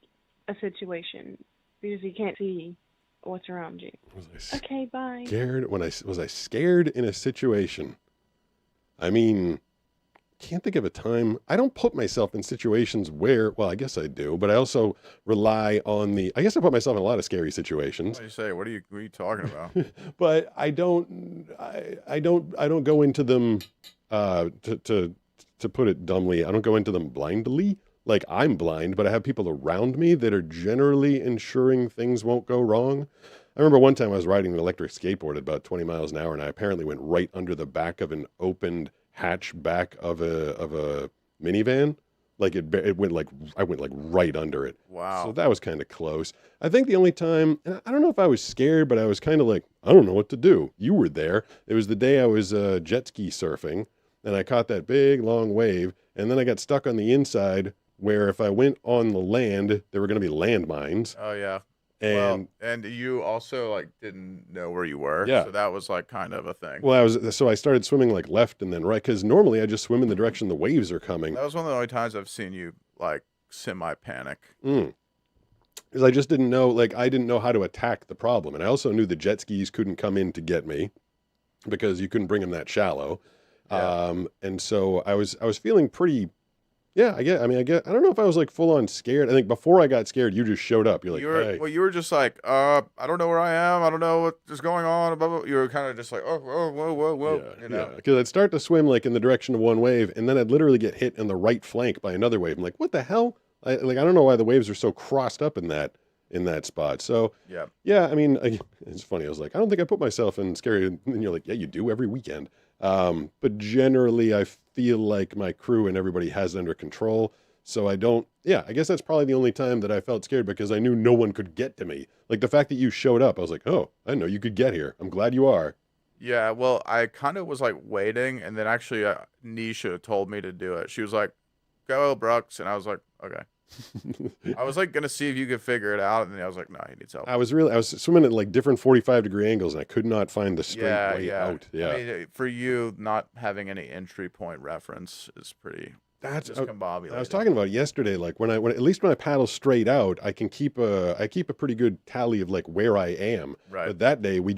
a situation because you can't see what's around you? Okay, bye. Scared? Was I scared in a situation? I mean, can't think of a time. I don't put myself in situations where, well, I guess I do, but I also rely on I guess I put myself in a lot of scary situations. What do you say? What are you talking about? But I don't go into them to put it dumbly, I don't go into them blindly. Like, I'm blind, but I have people around me that are generally ensuring things won't go wrong. I remember one time I was riding an electric skateboard at about 20 miles an hour, and I apparently went right under the back of an opened hatch back of a minivan. Like, it went like, I went like right under it. Wow. So that was kind of close. I think the only time, and I don't know if I was scared, but I was kind of like, I don't know what to do. You were there. It was the day I was jet ski surfing. And I caught that big, long wave, and then I got stuck on the inside where if I went on the land, there were going to be landmines. Oh, yeah. And and you also, like, didn't know where you were. Yeah. So that was, like, kind of a thing. Well, I started swimming, like, left and then right, because normally I just swim in the direction the waves are coming. That was one of the only times I've seen you, like, semi-panic. Because I just didn't know, like, I didn't know how to attack the problem. And I also knew the jet skis couldn't come in to get me because you couldn't bring them that shallow. Yeah. And so I was feeling pretty, I don't know if I was like full on scared. I think before I got scared, you just showed up. You're like, hey. Well, you were just like, I don't know where I am. I don't know what is going on. Blah, blah. You were kind of just like, oh, whoa. Yeah, you know? Because I'd start to swim like in the direction of one wave, and then I'd literally get hit in the right flank by another wave. I'm like, what the hell? I don't know why the waves are so crossed up in that spot. So I mean, it's funny. I was like, I don't think I put myself in scary. And you're like, yeah, you do every weekend. But generally I feel like my crew and everybody has it under control. So I don't, I guess that's probably the only time that I felt scared because I knew no one could get to me. Like the fact that you showed up, I was like, oh, I know you could get here. I'm glad you are. Yeah. Well, I kind of was like waiting, and then actually Nisha told me to do it. She was like, go Brooks. And I was like, okay. I was like gonna see if you could figure it out, and then I was like, no, he needs help. I was swimming at like different 45-degree angles, and I could not find the straight way out. Yeah, I mean, for you, not having any entry point reference is pretty. That's discombobulating. I was talking about it yesterday. Like when at least when I paddle straight out, I can keep a pretty good tally of like where I am. Right. But that day we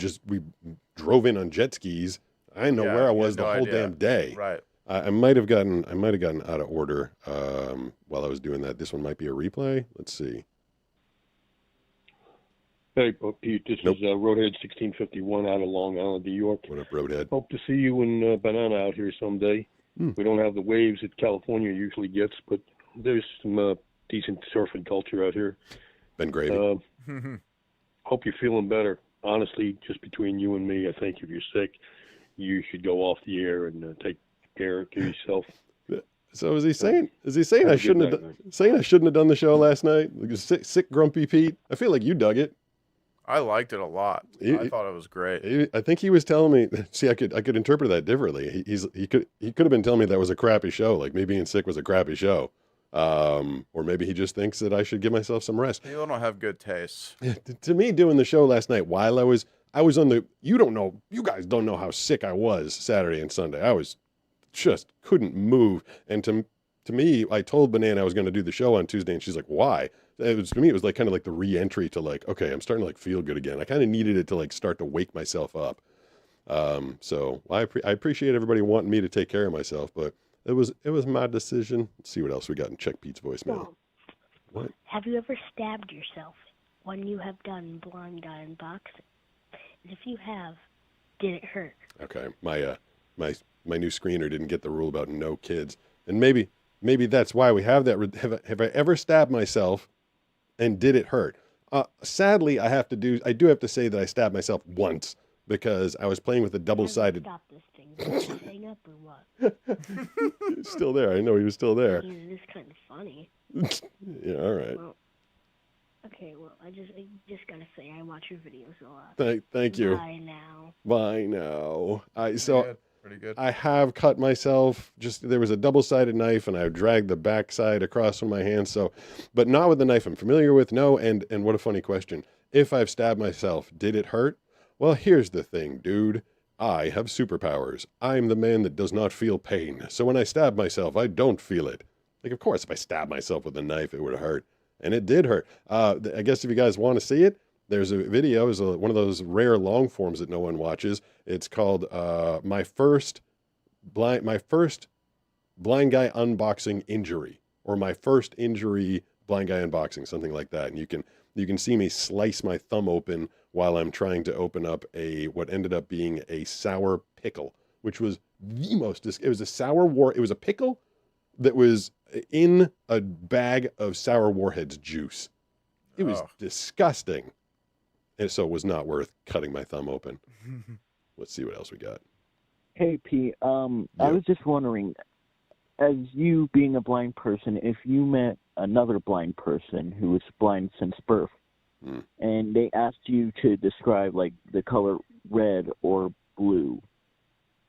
drove in on jet skis. I didn't know where I was the whole damn day. Right. I might have gotten out of order while I was doing that. This one might be a replay. Let's see. Hey, Pete, this is Roadhead 1651 out of Long Island, New York. What up, Roadhead? Hope to see you and Banana out here someday. We don't have the waves that California usually gets, but there's some decent surfing culture out here. Been gravy. Hope you're feeling better. Honestly, just between you and me, I think if you're sick, you should go off the air and take care of yourself. So is he saying? Is he saying I shouldn't have done the show last night? Like sick, grumpy Pete. I feel like you dug it. I liked it a lot. I thought it was great. I think he was telling me. See, I could interpret that differently. He could have been telling me that was a crappy show. Like me being sick was a crappy show. Or maybe he just thinks that I should give myself some rest. People don't have good tastes. To me, doing the show last night while I was on the. You guys don't know how sick I was Saturday and Sunday. I was just couldn't move. And to me, I told Banana I was going to do the show on Tuesday, and she's like, "Why?" To me, it was like kind of like the re-entry to like, okay, I'm starting to like feel good again. I kind of needed it to like start to wake myself up. So I appreciate everybody wanting me to take care of myself, but it was my decision. Let's see what else we got in Check Pete's voicemail. What? Have you ever stabbed yourself when you have done blind guy unboxing? And if you have, did it hurt? Okay, my new screener didn't get the rule about no kids, and maybe that's why we have that. Have I ever stabbed myself, and did it hurt? Sadly, I do have to say that I stabbed myself once because I was playing with a double-sided. Stop this thing. Did you hang up or what? He's still there. I know he was still there. It is kind of funny. Yeah, all right. Well, okay, well, I just gotta say I watch your videos a lot. Thank you. Bye now. Bye now. Pretty good. I have cut myself. There was a double-sided knife, and I dragged the backside across from my hand. So, but not with the knife I'm familiar with. No, and what a funny question. If I've stabbed myself, did it hurt? Well, here's the thing, dude. I have superpowers. I'm the man that does not feel pain. So when I stab myself, I don't feel it. Like, of course, if I stab myself with a knife, it would hurt. And it did hurt. I guess if you guys want to see it, there's a video. It's one of those rare long forms that no one watches. It's called my first blind guy unboxing injury, or my first injury blind guy unboxing, something like that. And you can see me slice my thumb open while I'm trying to open up what ended up being a sour pickle, which was it was a sour it was a pickle that was in a bag of Sour Warheads juice. It was disgusting. And so it was not worth cutting my thumb open. Let's see what else we got. Hey, Pete. I was just wondering, as you being a blind person, if you met another blind person who was blind since birth, and they asked you to describe like the color red or blue,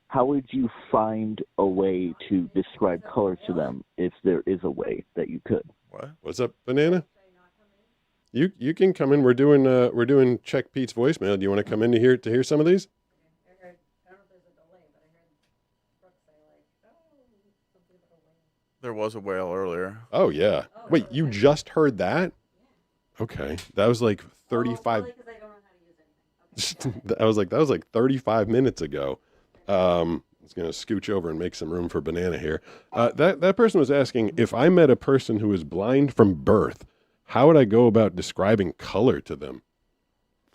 how would you find a way to describe color to them if there is a way that you could? What? What's up, Banana? You can come in. We're doing Check Pete's voicemail. Do you want to come in to hear some of these? There was a whale earlier. Oh yeah. Wait, you just heard that? Okay, that was like 35. That was like 35 minutes ago. I was gonna scooch over and make some room for Banana here. That person was asking if I met a person who was blind from birth, how would I go about describing color to them?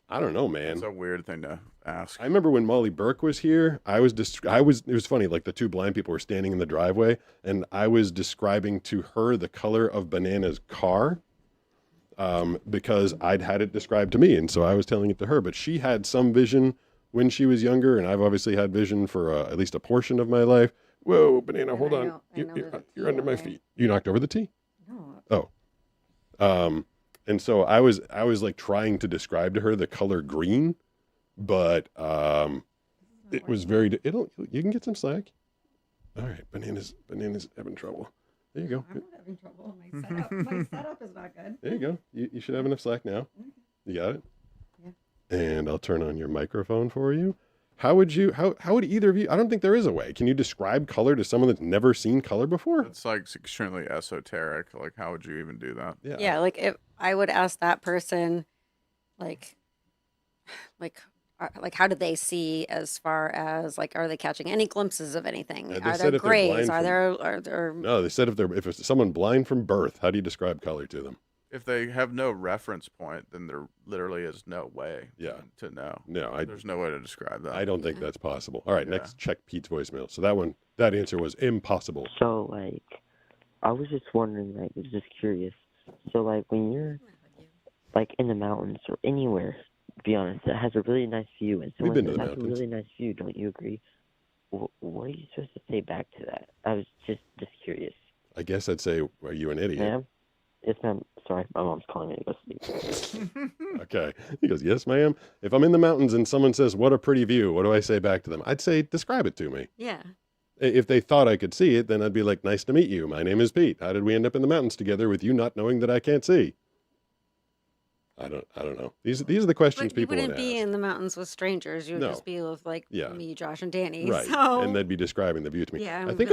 I don't know, man. It's a weird thing to ask. I remember when Molly Burke was here, it was funny, like the two blind people were standing in the driveway, and I was describing to her the color of Banana's car, because I'd had it described to me, and so I was telling it to her, but she had some vision when she was younger, and I've obviously had vision for at least a portion of my life. Whoa, Banana, hold on. You're under my feet. You knocked over the tea? No. Oh. And so I was like trying to describe to her the color green, but it was very. You can get some slack. All right, Banana's having trouble. There you go. I'm not having trouble. My setup is not good. There you go. You should have enough slack now. You got it. Yeah. And I'll turn on your microphone for you. How would either of you? I don't think there is a way. Can you describe color to someone that's never seen color before? It's like extremely esoteric. Like, how would you even do that? Yeah, like if I would ask that person, like how do they see as far as like, are they catching any glimpses of anything? Are there grays? Are there? No, they said if it's someone blind from birth, how do you describe color to them? If they have no reference point, then there literally is no way to know. No, there's no way to describe that. I don't think that's possible. All right, next, check Pete's voicemail. So that answer was impossible. So, like, I was just wondering, like, I was just curious. So, like, when you're, like, in the mountains or anywhere, to be honest, that has a really nice view, and We've someone been to says, the that's a mountains. really nice view, don't you agree? What are you supposed to say back to that? I was just curious. I guess I'd say, are you an idiot? Ma'am? Yes, ma'am. Sorry, my mom's calling me to go sleep. Okay. He goes, yes, ma'am. If I'm in the mountains and someone says, what a pretty view, what do I say back to them? I'd say, describe it to me. Yeah. If they thought I could see it, then I'd be like, nice to meet you. My name is Pete. How did we end up in the mountains together with you not knowing that I can't see? I don't know. These are the questions But you people wouldn't want to be ask. in the mountains with strangers. You would No. just be with like Yeah. me, Josh, and Danny. Right. So And they'd be describing the view to me. yeah, I think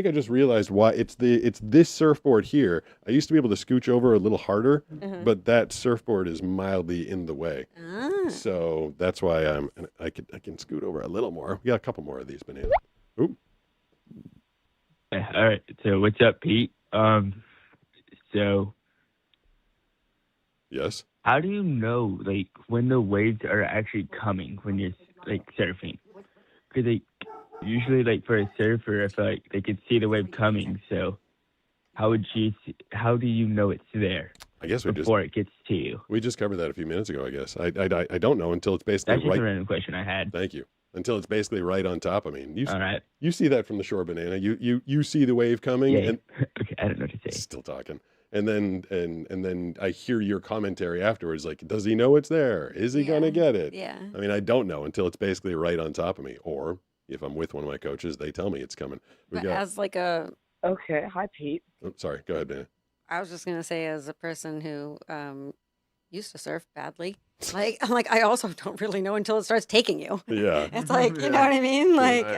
I just realized why it's this surfboard here. I used to be able to scooch over a little harder, but that surfboard is mildly in the way. So that's why I can scoot over a little more. We got a couple more of these bananas. Oop. All right. So what's up, Pete? So yes. How do you know like when the waves are actually coming when you're like surfing? Because like usually like for a surfer, I feel like they could see the wave coming. So how do you know it's there? I guess before it gets to you. We just covered that a few minutes ago. I guess I don't know until it's basically That's just right. a random question I had. Thank you. Until it's basically right on top of me. All right. You see that from the shore, Banana. You see the wave coming. Yeah. And okay, I don't know what to say. Still talking. And then I hear your commentary afterwards. Like, does he know it's there? Is he gonna get it? Yeah. I mean, I don't know until it's basically right on top of me. Or if I'm with one of my coaches, they tell me it's coming. But as like a Okay, hi Pete. Oh, sorry. Go ahead, Banana. I was just gonna say, as a person who used to surf badly, I also don't really know until it starts taking you. Yeah. It's like, you know what I mean? Like, all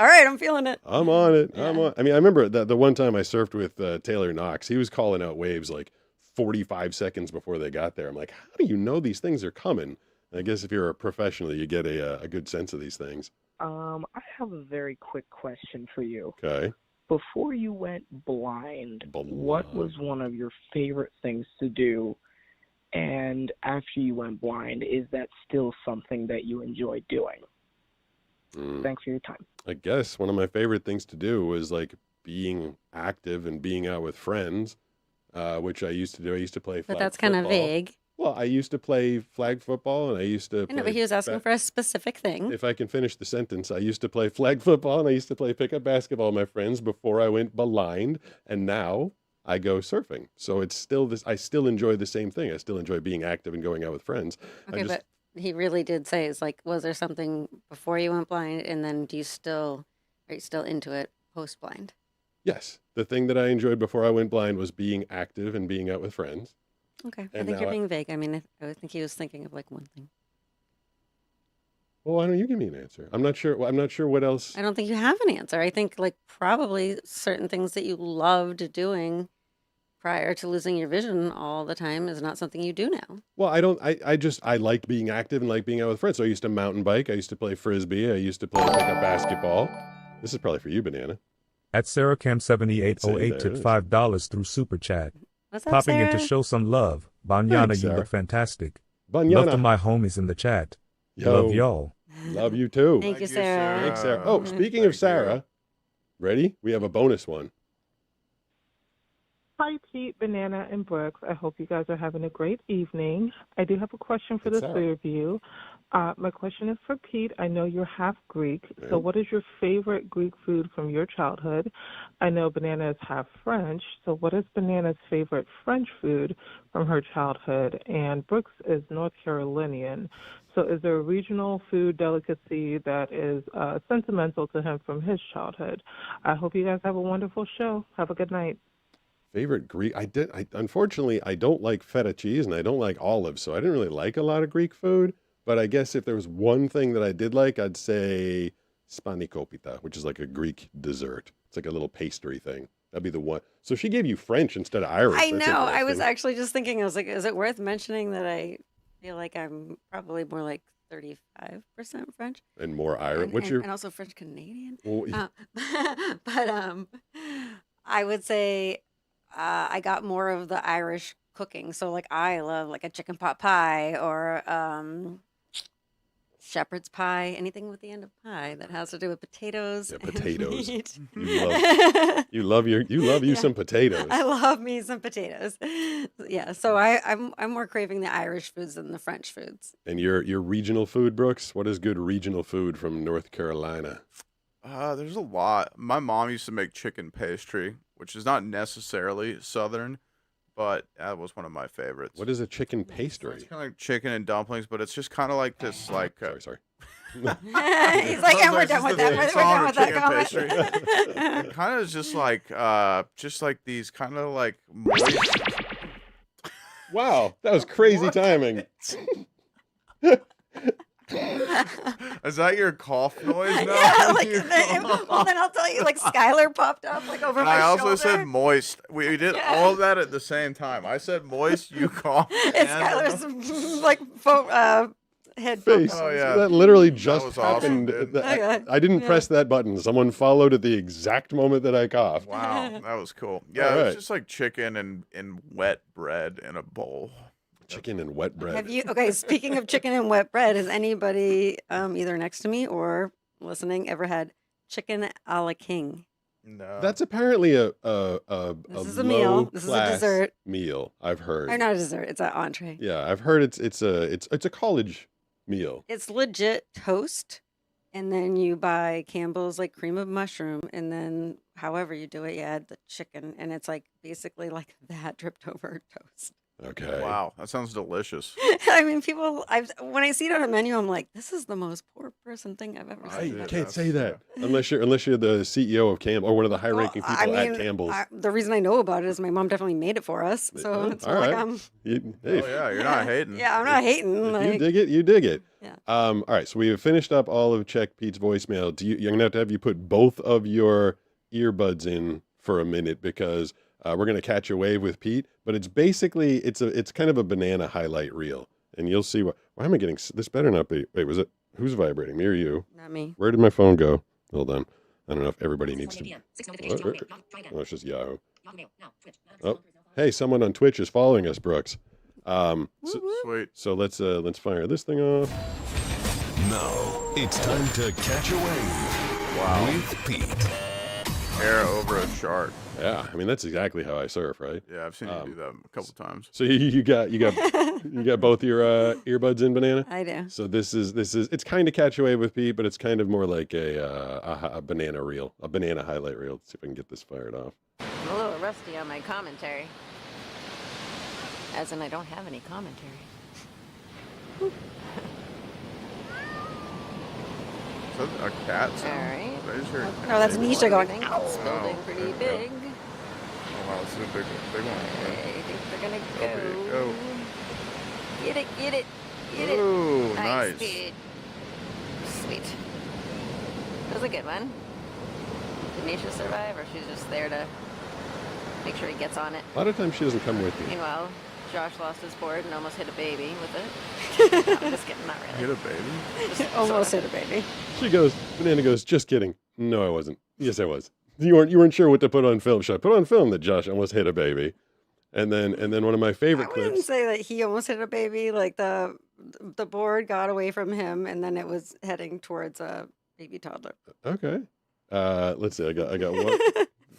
right, I'm feeling it. I'm on it. I mean, I remember the one time I surfed with Taylor Knox. He was calling out waves like 45 seconds before they got there. I'm like, how do you know these things are coming? I guess if you're a professional, you get a good sense of these things. I have a very quick question for you. Okay. Before you went blind, what was one of your favorite things to do? And after you went blind, is that still something that you enjoy doing? Thanks for your time. I guess one of my favorite things to do was like being active and being out with friends, which I used to do. I used to play flag But that's kind of football. vague. Well, I used to play flag football, and I used to I know, but he was asking for a specific thing. If I can finish the sentence, I used to play flag football, and I used to play pickup basketball with my friends before I went blind, and now I go surfing. So it's still this. I still enjoy the same thing. I still enjoy being active and going out with friends. Okay, but he really did say, it's like, was there something before you went blind, and then are you still into it post blind? Yes, the thing that I enjoyed before I went blind was being active and being out with friends. Okay, I And think now you're being vague. I mean, I think he was thinking of like one thing. Well, why don't you give me an answer? I'm not sure. I'm not sure what else. I don't think you have an answer. I think like probably certain things that you loved doing prior to losing your vision all the time is not something you do now. Well, I don't. I liked being active and like being out with friends. So I used to mountain bike. I used to play frisbee. I used to play pickup basketball. This is probably for you, Banana. At SarahCam7808 There took it is. $5 through Super Chat. What's up, Popping in to Sarah? show some love. Banyana, Thanks, you Sarah. look fantastic. Banyana. Love to my homies in the chat. Yo. Love y'all. Love you too. Thank you, Sarah. Thanks, Sarah. Oh, speaking of Sarah, ready? We have a bonus one. Hi, Pete, Banana, and Brooks. I hope you guys are having a great evening. I do have a question for It's the Sarah. three of you. My question is for Pete. I know you're half Greek, so what is your favorite Greek food from your childhood? I know Banana is half French, so what is Banana's favorite French food from her childhood? And Brooks is North Carolinian, so is there a regional food delicacy that is sentimental to him from his childhood? I hope you guys have a wonderful show. Have a good night. Favorite Greek? Unfortunately, I don't like feta cheese and I don't like olives, so I didn't really like a lot of Greek food. But I guess if there was one thing that I did like, I'd say spanakopita, which is like a Greek dessert. It's like a little pastry thing. That'd be the one. So she gave you French instead of Irish. I That's know. I was interesting. actually just thinking, I was like, is it worth mentioning that I feel like I'm probably more like 35% French? And more Irish. And, What's and, your? and also French Canadian. Well, But I would say I got more of the Irish cooking. So like I love like a chicken pot pie or shepherd's pie, anything with the end of pie that has to do with potatoes. Yeah, and potatoes. meat. You love you some potatoes. I love me some potatoes. Yeah, so I'm more craving the Irish foods than the French foods. And your regional food, Brooks? What is good regional food from North Carolina? There's a lot. My mom used to make chicken pastry, which is not necessarily Southern, but that was one of my favorites. What is a chicken pastry? It's kind of like chicken and dumplings, but it's just kind of like this, like. Sorry. He's like, and we're done with that. We're done with that comment. It kind of just like these kind of like moist. Wow, that was crazy timing. Is that your cough noise now? Yeah, like well, then I'll tell you, like Skylar popped up like over my I also shoulder. said moist. We did all of that at the same time. I said moist, you coughed. It's Skylar's like head Face. popped up. Oh, yeah. That literally just was awesome, happened. dude. I didn't press that button. Someone followed at the exact moment that I coughed. Wow, that was cool. Yeah, All it was right. just like chicken and wet bread in a bowl. Chicken and wet bread. Have you? Okay, speaking of chicken and wet bread, has anybody either next to me or listening ever had chicken a la king? No. That's apparently a This is a meal. This is a low-class dessert. meal. I've heard. Or not a dessert. It's an entree. Yeah, I've heard it's a college meal. It's legit toast, and then you buy Campbell's like cream of mushroom, and then however you do it, you add the chicken, and it's like basically like that dripped over toast. Okay. Wow, that sounds delicious. I mean, when I see it on a menu, I'm like, this is the most poor person thing I've ever seen. You can't say that unless you're the CEO of Campbell or one of the high-ranking people at Campbell's. The reason I know about it is my mom definitely made it for us, so it's all not right. like I'm. Hey, Oh yeah, you're not hating. Yeah, I'm not hating. if Like, you dig it, you dig it. Yeah. All right, so we have finished up all of Check Pete's voicemail. You're gonna have you put both of your earbuds in for a minute because we're gonna catch a wave with Pete. But it's basically it's kind of a banana highlight reel, and you'll see why am I getting this? Better not be. Wait, was it who's vibrating? Me or you? Not me. Where did my phone go? Hold on. I don't know if everybody needs to. Oh, it's just Yahoo. Oh, hey, someone on Twitch is following us, Brooks. Sweet. So let's fire this thing off. Now it's time to catch a wave with Pete. Air over a shark. Yeah, I mean that's exactly how I surf, right? Yeah, I've seen you do that a couple times. So you got both your earbuds in, Banana. I do. So this is it's kind of catch a wave with Pete, but it's kind of more like a banana reel, a banana highlight reel. Let's see if I can get this fired off. I'm a little rusty on my commentary, as in I don't have any commentary. Is that a cat sound? All right. Did I just hear a No, that's cat? Nisha going. Oh, It's building pretty there you go. big. Oh wow, this is a big one. I think they're gonna Go, go. go. Get it, get it, get it. Ooh, nice. Speed. Sweet. That was a good one. Did Nisha survive, or she's just there to make sure he gets on it? A lot of times she doesn't come with me. Meanwhile, Josh lost his board and almost hit a baby with it. No, I'm just kidding, not really. Hit a baby? Just almost hit a baby. Banana goes, just kidding. No, I wasn't. Yes, I was. You weren't sure what to put on film. Should I put on film that Josh almost hit a baby? And then one of my favorite I wouldn't clips. say that he almost hit a baby. Like the board got away from him, and then it was heading towards a baby toddler. Okay. Let's see. I got one.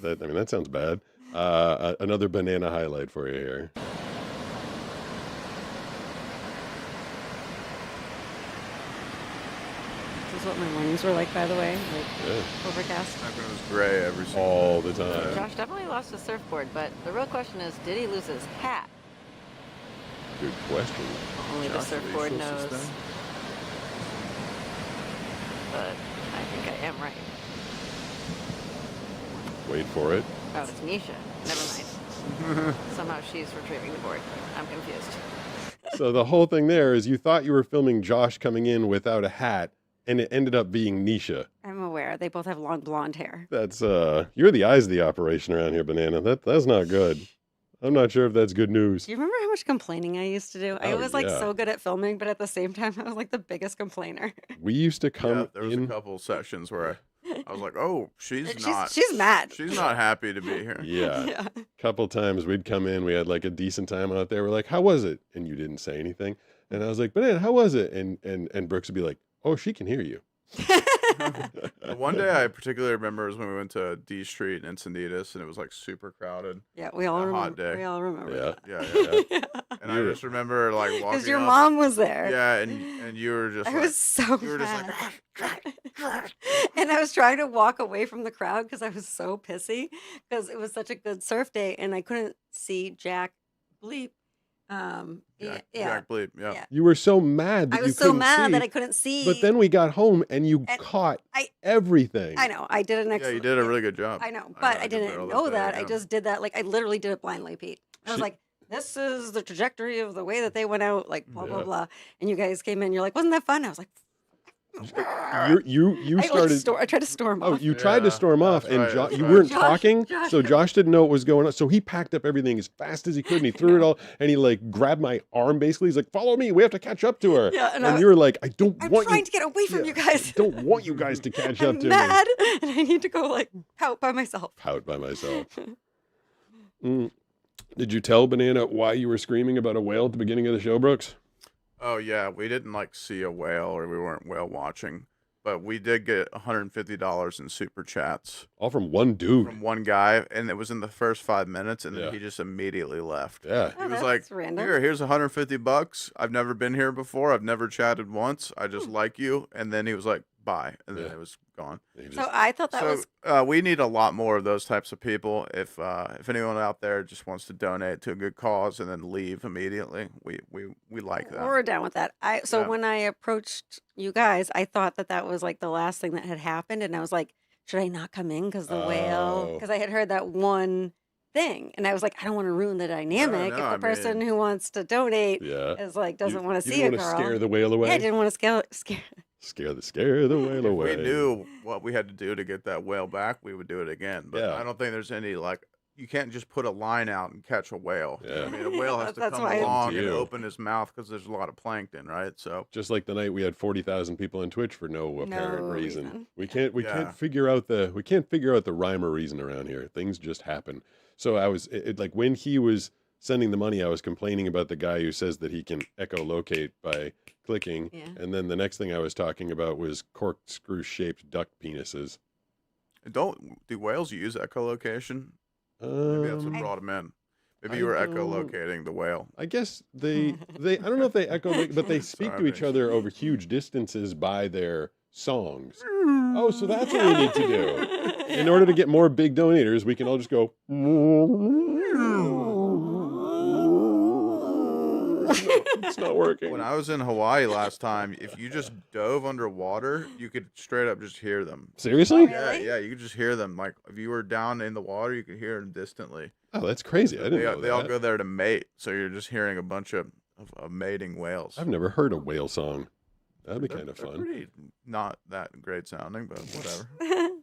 That sounds bad. Another banana highlight for you here. This is what my mornings were like, by the way. Like overcast. It was gray every single all the time. Josh definitely lost his surfboard, but the real question is, did he lose his hat? Good question. Only the Josh, are you surfboard supposed to knows. stay? But I think I am right. Wait for it. Oh, it's Nisha. Never mind. Somehow she's retrieving the board. I'm confused. So the whole thing there is you thought you were filming Josh coming in without a hat, and it ended up being Nisha. I'm aware. They both have long blonde hair. That's you're the eyes of the operation around here, Banana. That's not good. I'm not sure if that's good news. Do you remember how much complaining I used to do? I Oh, was like yeah. so good at filming, but at the same time, I was like the biggest complainer. We used to come Yeah, there was in. a couple sessions where I was like, "Oh, she's mad. She's not happy to be here." Yeah. Couple times we'd come in, we had like a decent time out there. We're like, "How was it?" And you didn't say anything. And I was like, "Banana, how was it?" And Brooks would be like, Oh, she can hear you. The one day I particularly remember is when we went to D Street in Encinitas, and it was like super crowded. Yeah, we all A remember. hot day. We all remember. Yeah. that. Yeah. And I just remember like walking Because your up. mom was there. Yeah, and you were just I like, was so you were just mad. like, And I was trying to walk away from the crowd because I was so pissy because it was such a good surf day and I couldn't see Jack Bleep. Jack Bleep, yeah. You were so mad that I was you so couldn't mad see, that I couldn't see. But then we got home and you And caught I- everything. I know. I did an Yeah, excellent. you did a really good job. I know, but I didn't know that. I yeah. just did that. Like, I literally did it blindly, Pete. I was She- like, this is the trajectory of the way that they went out, like, blah, blah, Yeah. blah. And you guys came in, you're like, wasn't that fun? I was like, You started. I tried to storm Oh, off. you tried to storm off, and right, that's you right. weren't Josh- talking, Josh- so Josh didn't know what was going on. So he packed up everything as fast as he could, and he threw it all, and he like grabbed my arm. Basically, he's like, "Follow me, we have to catch up to her." Yeah, and and you were like, "I don't I'm want trying you. to get away from you guys. Don't want you guys to catch up I'm to mad, me." and I need to go, like, pout by myself. Pout by myself. Did you tell Banana why you were screaming about a whale at the beginning of the show, Brooks? Oh yeah, we didn't like see a whale or we weren't whale watching, but we did get $150 in super chats. All from one dude. From one guy, and it was in the first 5 minutes, and Yeah. then he just immediately left. Yeah. He was like, random. here's $150. I've never been here before. I've never chatted once. I just like you. And then he was like, bye. And then it was gone. So I thought that was we need a lot more of those types of people. If anyone out there just wants to donate to a good cause and then leave immediately, we like that. We're down with that. Yeah. When I approached you guys, I thought that was like the last thing that had happened, and I was like, should I not come in because the whale? Because I had heard that one thing, and I was like, I don't want to ruin the dynamic if the person who wants to donate is like doesn't want to see a didn't girl. want to scare the whale away. Yeah, I didn't want to scare. Scare the whale away. If we knew what we had to do to get that whale back, we would do it again. But Yeah. I don't think there's any you can't just put a line out and catch a whale. Yeah. I mean, a whale has to That's come why- along To and you. open his mouth because there's a lot of plankton, right? So Just like the night we had 40,000 people on Twitch for no apparent reason. reason. We can't Yeah. figure out the rhyme or reason around here. Things just happen. So I was like when he was sending the money, I was complaining about the guy who says that he can echolocate by clicking, Yeah. and then the next thing I was talking about was corkscrew shaped duck penises. do whales use echolocation? Maybe that's what brought them in. Maybe you were echolocating the whale. I guess they I don't know if they echolocate, but they speak to each other over huge distances by their songs. Oh, so that's what we need to do. In order to get more big donators, we can all just go. It's not working. When I was in Hawaii last time, if you just dove underwater, you could straight up just hear them. Seriously? Yeah, you could just hear them. Like if you were down in the water, you could hear them distantly. Oh, that's crazy. I didn't know They all that. go there to mate, so you're just hearing a bunch of mating whales. I've never heard a whale song. That'd be kind of They're fun. pretty not that great sounding, but whatever.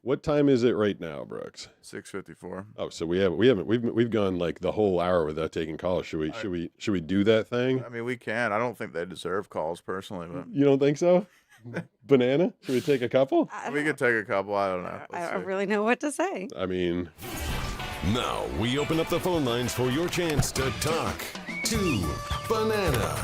What time is it right now, Brooks? 6:54. Oh, so we've gone like the whole hour without taking calls. Should we do that thing? I mean, we can. I don't think they deserve calls personally, but You don't think so? Banana? Should we take a couple? we could take a couple. I don't know. I don't really know what to say. I mean, Now we open up the phone lines for your chance to talk to Banana.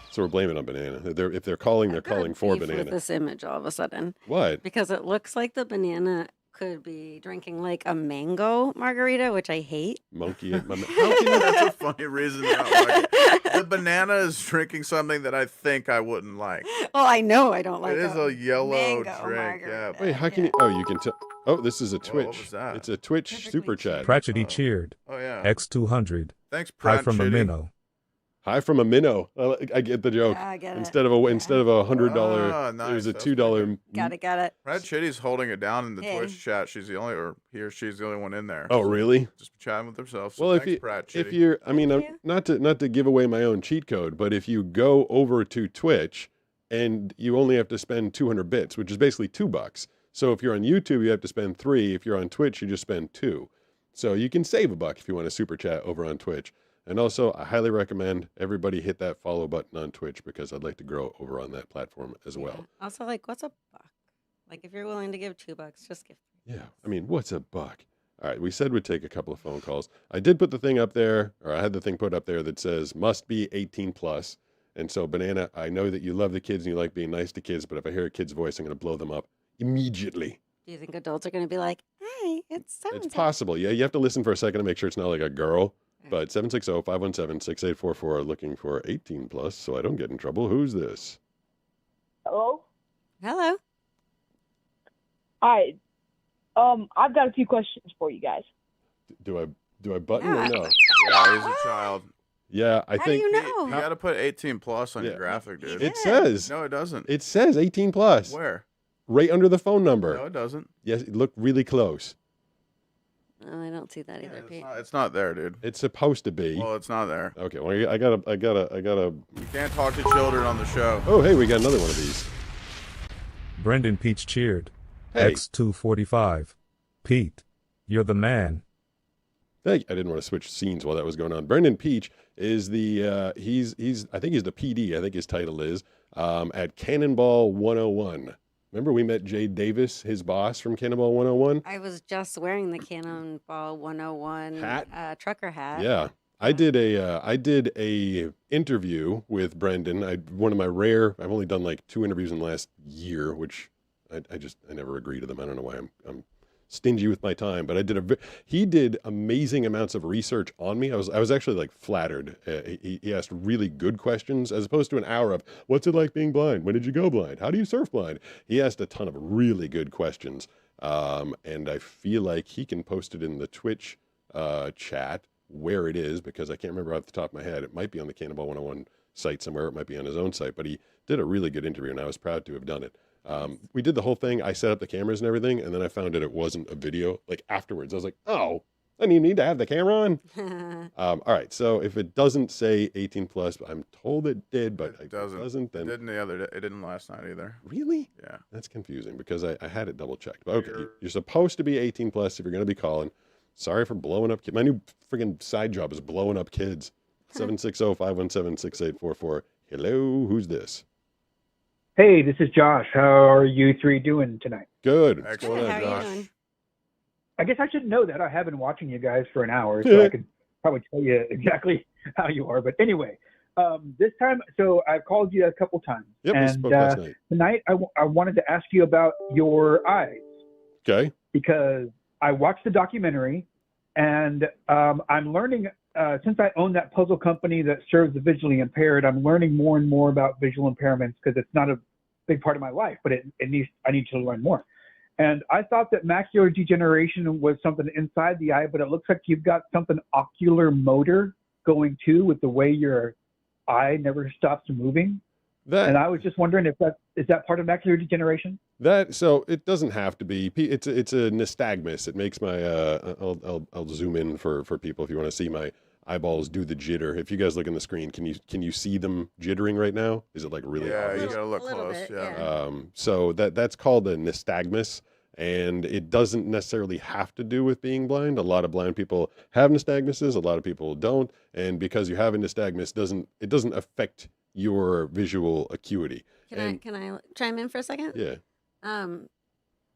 so we're blaming on Banana. If they're calling, they're calling for Beef with Banana. this image all of a sudden. What? Because it looks like the banana could be drinking like a mango margarita, which I hate. Monkey. That's a funny reason. Not like it. The banana is drinking something that I think I wouldn't like. Well, I know I don't like It is a yellow mango drink. Yeah. Wait, how can you? Oh, you can tell. Oh, this is a Twitch. what was that? It's a Twitch super chat. Pratchett cheered. Oh yeah. X200. Thanks, Hi from a Pratchett. minnow. Hi from a minnow. I get the joke. Yeah, I get it. Instead of a $100, Ah, it was nice. a That's $2. Got it. Brad Chitty's holding it down in the Hey. Twitch chat. She's the only, or he or she's the only one in there. Oh, really? Just chatting with themselves. So Well, thanks, Brad if Chitty. you're, I mean, not to give away my own cheat code, but if you go over to Twitch and you only have to spend 200 bits, which is basically $2. So if you're on YouTube, you have to spend 3. If you're on Twitch, you just spend 2. So you can save $1 if you want to super chat over on Twitch. And also, I highly recommend everybody hit that follow button on Twitch because I'd like to grow over on that platform as well. Also, like, what's a buck? Like, if you're willing to give $2, just give. Yeah, I mean, what's $1? All right, we said we'd take a couple of phone calls. I did put the thing up there, or I had the thing put up there that says must be 18 plus. And so, Banana, I know that you love the kids and you like being nice to kids, but if I hear a kid's voice, I'm going to blow them up immediately. Do you think adults are going to be like, hey, it's so It's possible. Yeah, you have to listen for a second to make sure it's not like a girl. But 760-517-6844, looking for 18 plus, so I don't get in trouble. Who's this? Hello? Hello. Hi. I've got a few questions for you guys. Do I button or no? Yeah, he's a child. Yeah, I think. do you know? You got to put 18 plus on your graphic, dude. It says. No, it doesn't. It says 18 plus. Where? Right under the phone number. No, it doesn't. Yes, look really close. Oh, I don't see that either, Pete. It's not there, dude. It's supposed to be. Well, it's not there. Okay, well, I gotta. You can't talk to children on the show. Oh, hey, we got another one of these. Brendan Peach cheered. Hey. X245. Pete, you're the man. I didn't want to switch scenes while that was going on. Brendan Peach is the I think he's the PD. I think his title is at Cannonball 101. Remember we met Jade Davis, his boss from Cannonball 101? I was just wearing the Cannonball 101 Hat? trucker hat. Yeah. I did a interview with Brendan. One of my rare. I've only done like 2 interviews in the last year, which I never agree to them. I don't know why I'm stingy with my time, but he did amazing amounts of research on me. I was actually like flattered. He asked really good questions as opposed to an hour of what's it like being blind? When did you go blind? How do you surf blind? He asked a ton of really good questions. And I feel like he can post it in the Twitch chat where it is, because I can't remember off the top of my head. It might be on the Cannonball 101 site somewhere. It might be on his own site, but he did a really good interview and I was proud to have done it. We did the whole thing. I set up the cameras and everything, and then I found out it wasn't a video. Like afterwards, I was like, "Oh, I didn't need to have the camera on." All right. So if it doesn't say 18 plus, I'm told it did, but it doesn't. Then It didn't the other day. It didn't last night either. Really? Yeah. That's confusing because I had it double checked. But okay, you're supposed to be 18 plus if you're going to be calling. Sorry for blowing up. My new friggin' side job is blowing up kids. 760-517-6844. Hello, who's this? Hey, this is Josh. How are you three doing tonight? Good. Good. How are you doing? I guess I should know that. I have been watching you guys for an hour, so I could probably tell you exactly how you are. But anyway, this time, so I've called you a couple times. Yep, we spoke last night. Tonight, I wanted to ask you about your eyes. Okay. Because I watched the documentary, and I'm learning, since I own that puzzle company that serves the visually impaired, I'm learning more and more about visual impairments because it's not a big part of my life, but I need to learn more. And I thought that macular degeneration was something inside the eye, but it looks like you've got something ocular motor going too with the way your eye never stops moving. And I was just wondering if is that part of macular degeneration? So it doesn't have to be. It's a nystagmus. It makes my I'll zoom in for people if you want to see my eyeballs do the jitter. If you guys look in the screen, can you see them jittering right now? Is it like really? Yeah, obvious? you gotta look close. bit, yeah. So that's called a nystagmus, and it doesn't necessarily have to do with being blind. A lot of blind people have nystagmuses. A lot of people don't, and because you have a nystagmus, it doesn't affect your visual acuity. Can I chime in for a second? Yeah.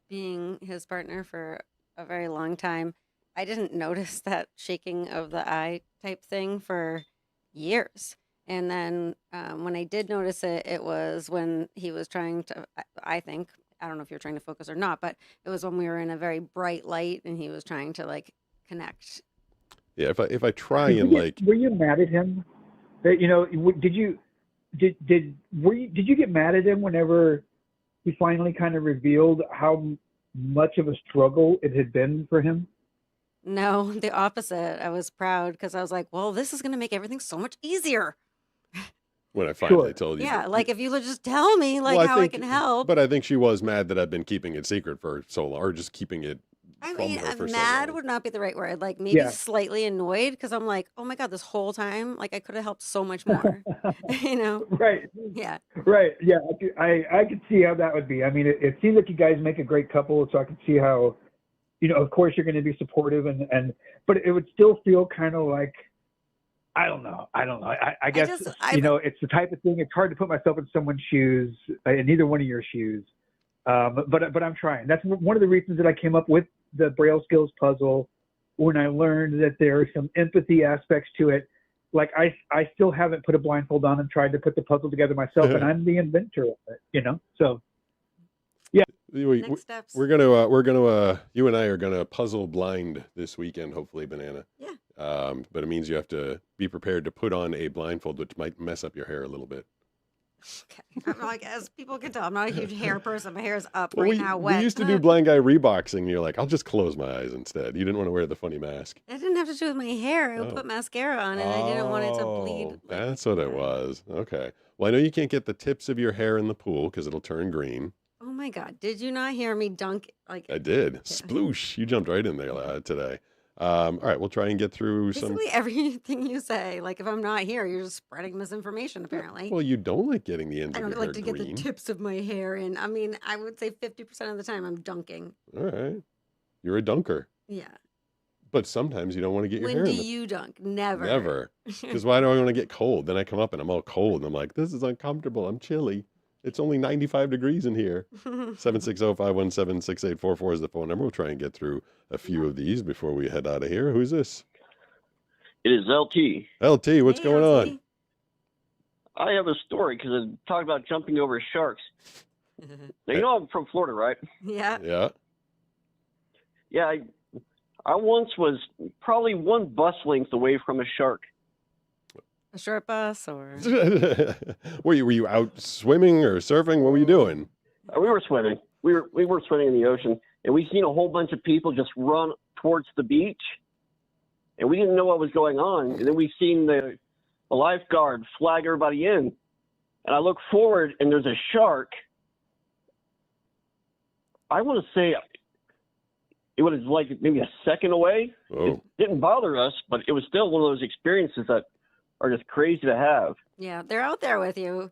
Being his partner for a very long time, I didn't notice that shaking of the eye type thing for years. And then when I did notice it, it was when he was trying to, I think, I don't know if you're trying to focus or not, but it was when we were in a very bright light and he was trying to like connect. Yeah, if I try and like, were you mad at him? That did you get mad at him whenever he finally kind of revealed how much of a struggle it had been for him? No, the opposite. I was proud because I was like, well, this is going to make everything so much easier. When I finally told you. Yeah, like if you would just tell me like how I can help. But I think she was mad that I've been keeping it secret for so long, or just keeping it I from mean, her for so mad long. would not be the right word. Like maybe Yeah. slightly annoyed because I'm like, oh my God, this whole time, like I could have helped so much more. Right. Yeah. Right. Yeah. I could see how that would be. I mean, it seems like you guys make a great couple, so I can see how, of course you're going to be supportive but it would still feel kind of like, I don't know. I guess, it's the type of thing, it's hard to put myself in someone's shoes, in neither one of your shoes. But I'm trying. That's one of the reasons that I came up with the Braille skills puzzle when I learned that there are some empathy aspects to it. like I still haven't put a blindfold on and tried to put the puzzle together myself, and I'm the inventor of it, you know. So, yeah. Next steps. We're gonna you and I are gonna puzzle blind this weekend, hopefully, Banana. Yeah. But it means you have to be prepared to put on a blindfold, which might mess up your hair a little bit. Okay. I'm like, as people can tell, I'm not a huge hair person. My hair is up Well, right now, wet. we used to do blind guy reboxing. And you're like, I'll just close my eyes instead. You didn't want to wear the funny mask. It didn't have to do with my hair. I would Oh. put mascara on, and I didn't want it to bleed. That's what it was. Okay. Well, I know you can't get the tips of your hair in the pool because it'll turn green. Oh my God! Did you not hear me dunk? Like I did. Sploosh. You jumped right in there today. All right. We'll try and get through basically everything you say. Like if I'm not here, you're just spreading misinformation. Apparently. Well, you don't like getting the ends I of don't your like hair to green. get the tips of my hair in. I mean, I would say 50% of the time I'm dunking. All right. You're a dunker. Yeah. But sometimes you don't want to get your When hair do in the... you dunk? Never. Never. Because why do I want to get cold? Then I come up and I'm all cold. And I'm like, this is uncomfortable. I'm chilly. It's only 95 degrees in here. 760-517-6844 is the phone number. We'll try and get through a few of these before we head out of here. Who's this? It is LT. LT, what's going on? I have a story because I talked about jumping over sharks. Now, you know I'm from Florida, right? Yeah. Yeah. Yeah, I once was probably one bus length away from a shark. A short bus or? Were you out swimming or surfing? What were you doing? We were swimming. We were swimming in the ocean, and we seen a whole bunch of people just run towards the beach, and we didn't know what was going on. And then we seen the lifeguard flag everybody in, and I look forward, and there's a shark. I want to say it was like maybe a second away. Oh. It didn't bother us, but it was still one of those experiences that are just crazy to have. Yeah, they're out there with you.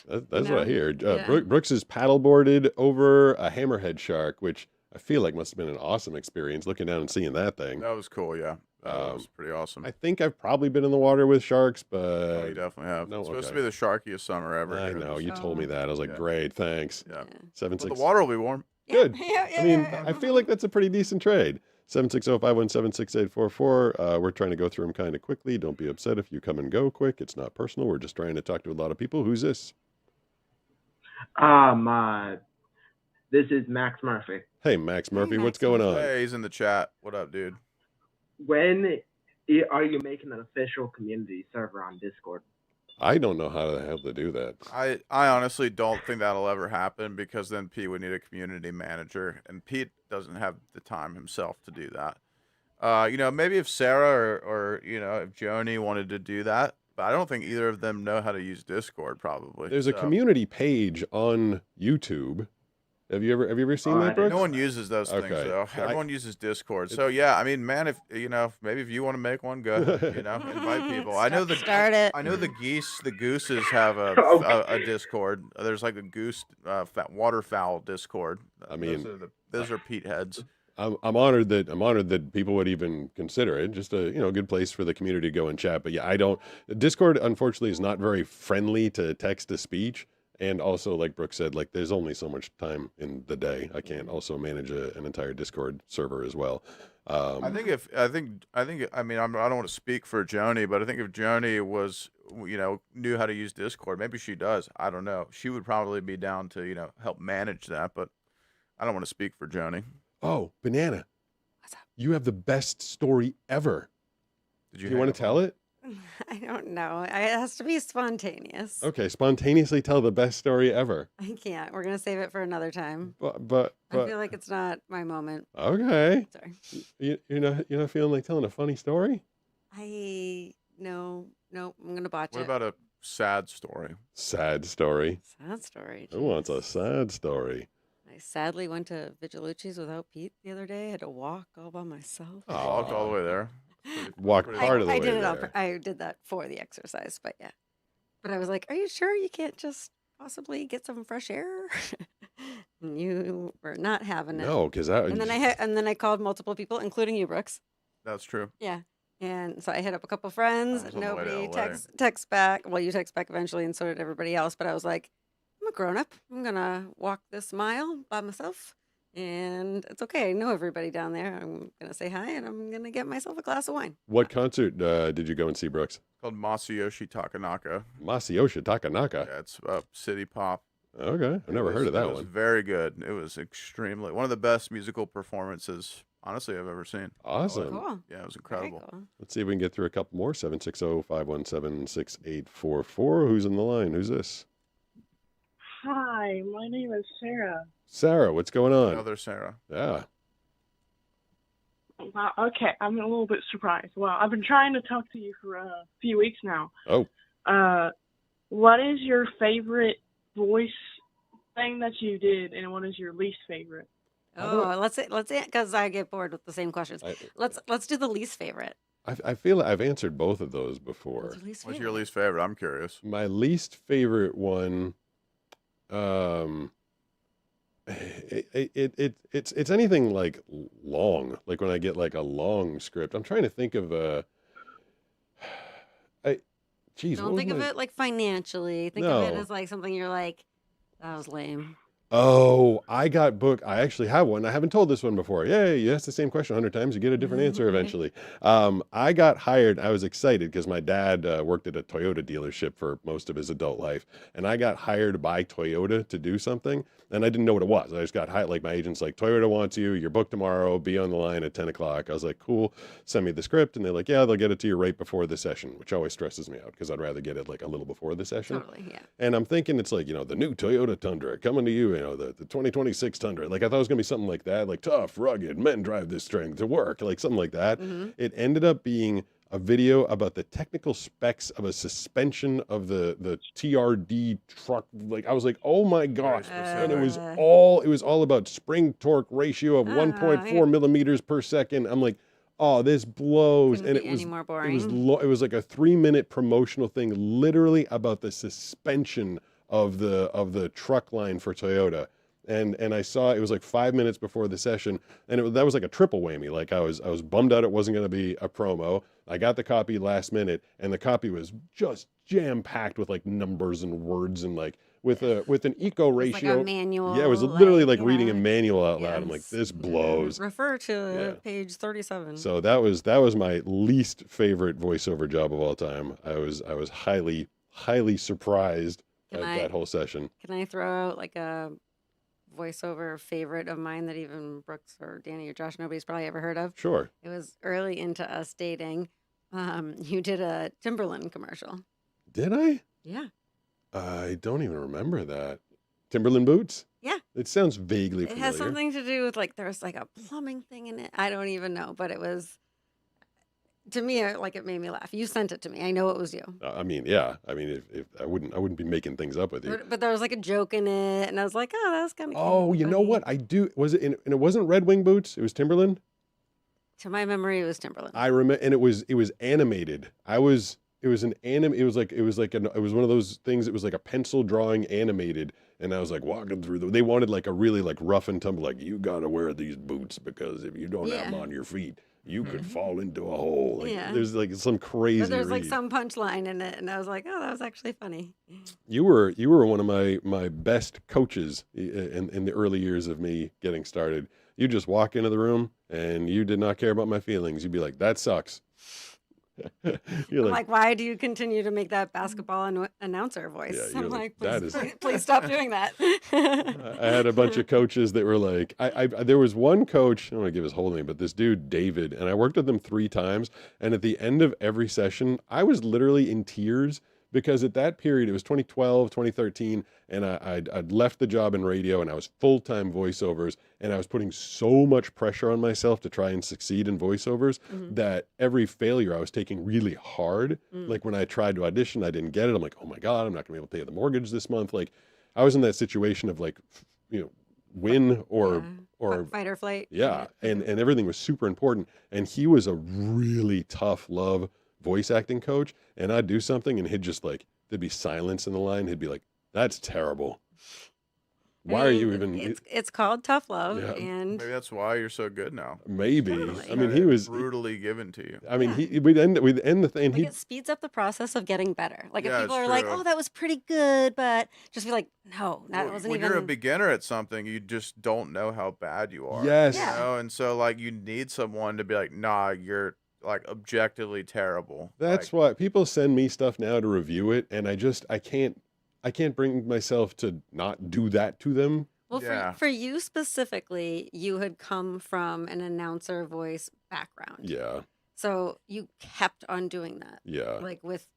That's what I hear. Yeah. Brooks is paddleboarded over a hammerhead shark, which I feel like must have been an awesome experience looking down and seeing that thing. That was cool, yeah. That was pretty awesome. I think I've probably been in the water with sharks, but... Oh, you definitely have. No, It's supposed okay. to be the sharkiest summer ever. I here. know. You told me that. I was like, great, thanks. Yeah. 7-6. Well, the water will be warm. Good. I mean, I feel like that's a pretty decent trade. 760-517-6844. We're trying to go through them kind of quickly. Don't be upset if you come and go quick. It's not personal. We're just trying to talk to a lot of people. Who's this? This is Max Murphy. Hey, Max Murphy. What's going on? Hey, he's in the chat. What up, dude? When are you making an official community server on Discord? I don't know how the hell to do that. I honestly don't think that'll ever happen because then Pete would need a community manager, and Pete doesn't have the time himself to do that. Maybe if Sarah or if Joni wanted to do that, but I don't think either of them know how to use Discord. Probably There's a community page on YouTube. Have you ever seen that, Brooks? No one uses those things though. Everyone uses Discord. So yeah, I mean, man, if maybe if you want to make one, go. Invite people. I know Start it. I know the gooses have a Discord. There's like a goose waterfowl Discord. I mean, those are Pete heads. I'm honored that people would even consider it. Just a good place for the community to go and chat. But yeah, Discord unfortunately is not very friendly to text to speech. And also, like Brooke said, like there's only so much time in the day. I can't also manage an entire Discord server as well. I don't want to speak for Joni, but I think if Joni was, knew how to use Discord, maybe she does. I don't know. She would probably be down to, help manage that, but I don't want to speak for Joni. Oh, Banana. What's up? You have the best story ever. Did you want to tell it? I don't know. It has to be spontaneous. Okay, spontaneously tell the best story ever. I can't. We're gonna save it for another time. But I feel like it's not my moment. Okay. Sorry. You're not feeling like telling a funny story? No. I'm gonna botch it. What about a sad story? Sad story. Sad story? Who wants a sad story? I sadly went to Vigilucci's without Pete the other day. I had to walk all by myself. Walked all the way there. Walk part of the way there. I did that for the exercise, but yeah. But I was like, "Are you sure you can't just possibly get some fresh air?" And you were not having it. No, because and then I called multiple people, including you, Brooks. That's true. Yeah. And so I hit up a couple friends. I was on the way to Nobody LA. text back. Well, you text back eventually, and so did everybody else. But I was like, I'm a grown up. I'm gonna walk this mile by myself. And it's okay. I know everybody down there. I'm going to say hi, and I'm going to get myself a glass of wine. What concert did you go and see, Brooks? called Masayoshi Takanaka. Masayoshi Takanaka. Yeah, it's city pop. Okay, I've never heard of that It was one. very good. It was extremely one of the best musical performances, honestly, I've ever seen. Awesome. Cool. Yeah, it was incredible. Cool. Let's see if we can get through a couple more. 760-517-6844. Who's on the line? Who's this? Hi, my name is Sarah. Sarah, what's going on? Another Sarah. Yeah. Wow, okay, I'm a little bit surprised. Well, I've been trying to talk to you for a few weeks now. Oh. What is your favorite voice thing that you did, and what is your least favorite? Oh, let's because I get bored with the same questions. Let's do the least favorite. I feel like I've answered both of those before. What's your least favorite? I'm curious. My least favorite one, it's anything like long. Like when I get like a long script. I'm trying to think of Don't think of it like financially. Think of it as like something you're like, that was lame. Oh, I got booked. I actually have one. I haven't told this one before. Yay, you ask the same question 100 times, you get a different answer eventually. I got hired. I was excited because my dad worked at a Toyota dealership for most of his adult life. And I got hired by Toyota to do something. And I didn't know what it was. I just got hired. Like my agent's like, Toyota wants you. You're booked tomorrow. Be on the line at 10 o'clock. I was like, cool. Send me the script. And they're like, yeah, they'll get it to you right before the session, which always stresses me out because I'd rather get it like a little before the session. Totally, yeah. And I'm thinking it's like, the new Toyota Tundra coming to you, the 2026 Tundra. Like I thought it was going to be something like that, like tough, rugged, men drive this thing to work, like something like that. Mm-hmm. It ended up being a video about the technical specs of a suspension of the TRD truck. Like I was like, oh my gosh. And it was all about spring torque ratio of 1.4 millimeters per second. I'm like, oh, this blows. Couldn't And be it was any more boring. it was like a 3-minute promotional thing, literally about the suspension of the truck line for Toyota. And I saw it was like 5 minutes before the session, and that was like a triple whammy. Like I was bummed out it wasn't going to be a promo. I got the copy last minute, and the copy was just jam packed with like numbers and words and like with an eco ratio. Like a manual. Yeah, it was literally like reading a manual out loud. I'm like, this blows. Refer to page 37. So that was my least favorite voiceover job of all time. I was highly surprised at that whole session. Can I throw out like a voiceover favorite of mine that even Brooks or Danny or Josh, nobody's probably ever heard of? Sure. It was early into us dating. You did a Timberland commercial. Did I? Yeah. I don't even remember that. Timberland boots? Yeah. It sounds vaguely familiar. It has something to do with like there's like a plumbing thing in it. I don't even know, but it was to me it made me laugh. You sent it to me. I know it was you. I mean, yeah. I mean, if I wouldn't be making things up with you. But there was like a joke in it, and I was like, oh, that's kind of. Oh, you know what? I do. Was it? And it wasn't Red Wing boots. It was Timberland. To my memory, it was Timberland. I remember, and it was animated. It was one of those things. It was like a pencil drawing animated, and I was like walking through they wanted like a really like rough and tumble, like you got to wear these boots because if you don't have them on your feet, you could fall into a hole. Like, there's like some crazy. But there's like some punchline in it, and I was like, oh, that was actually funny. You were one of my best coaches in the early years of me getting started. You just walk into the room and you did not care about my feelings. You'd be like, that sucks. You're like, why do you continue to make that basketball announcer voice? Yeah, I'm like, that please stop doing that. I had a bunch of coaches that were like, there was one coach, I don't want to give his whole name, but this dude, David, and I worked with him 3 times. And at the end of every session, I was literally in tears because at that period, it was 2012, 2013, and I'd left the job in radio and I was full-time voiceovers, and I was putting so much pressure on myself to try and succeed in voiceovers that every failure I was taking really hard. Like when I tried to audition, I didn't get it. I'm like, oh my God, I'm not gonna be able to pay the mortgage this month. Like I was in that situation of like, win or fight or flight. Yeah. And everything was super important. And he was a really tough love voice acting coach, and I'd do something and he'd just like, there'd be silence in the line. He'd be like, that's terrible. Why are you even? It's called tough love, Yeah. and Maybe that's why you're so good now. Maybe. Totally. I mean, he was brutally given to you. I mean, we'd end the thing. like it speeds up the process of getting better. Like if Yeah, people it's are like, true. "Oh, that was pretty good," but just be like, "No, that wasn't when even." you're a beginner at something, you just don't know how bad you are. Yes. You know? And so like you need someone to be like, nah, you're like objectively terrible. That's why people send me stuff now to review it, and I can't bring myself to not do that to them. Well, for you specifically, you had come from an announcer voice background. Yeah. So you kept on doing that. Yeah. Like with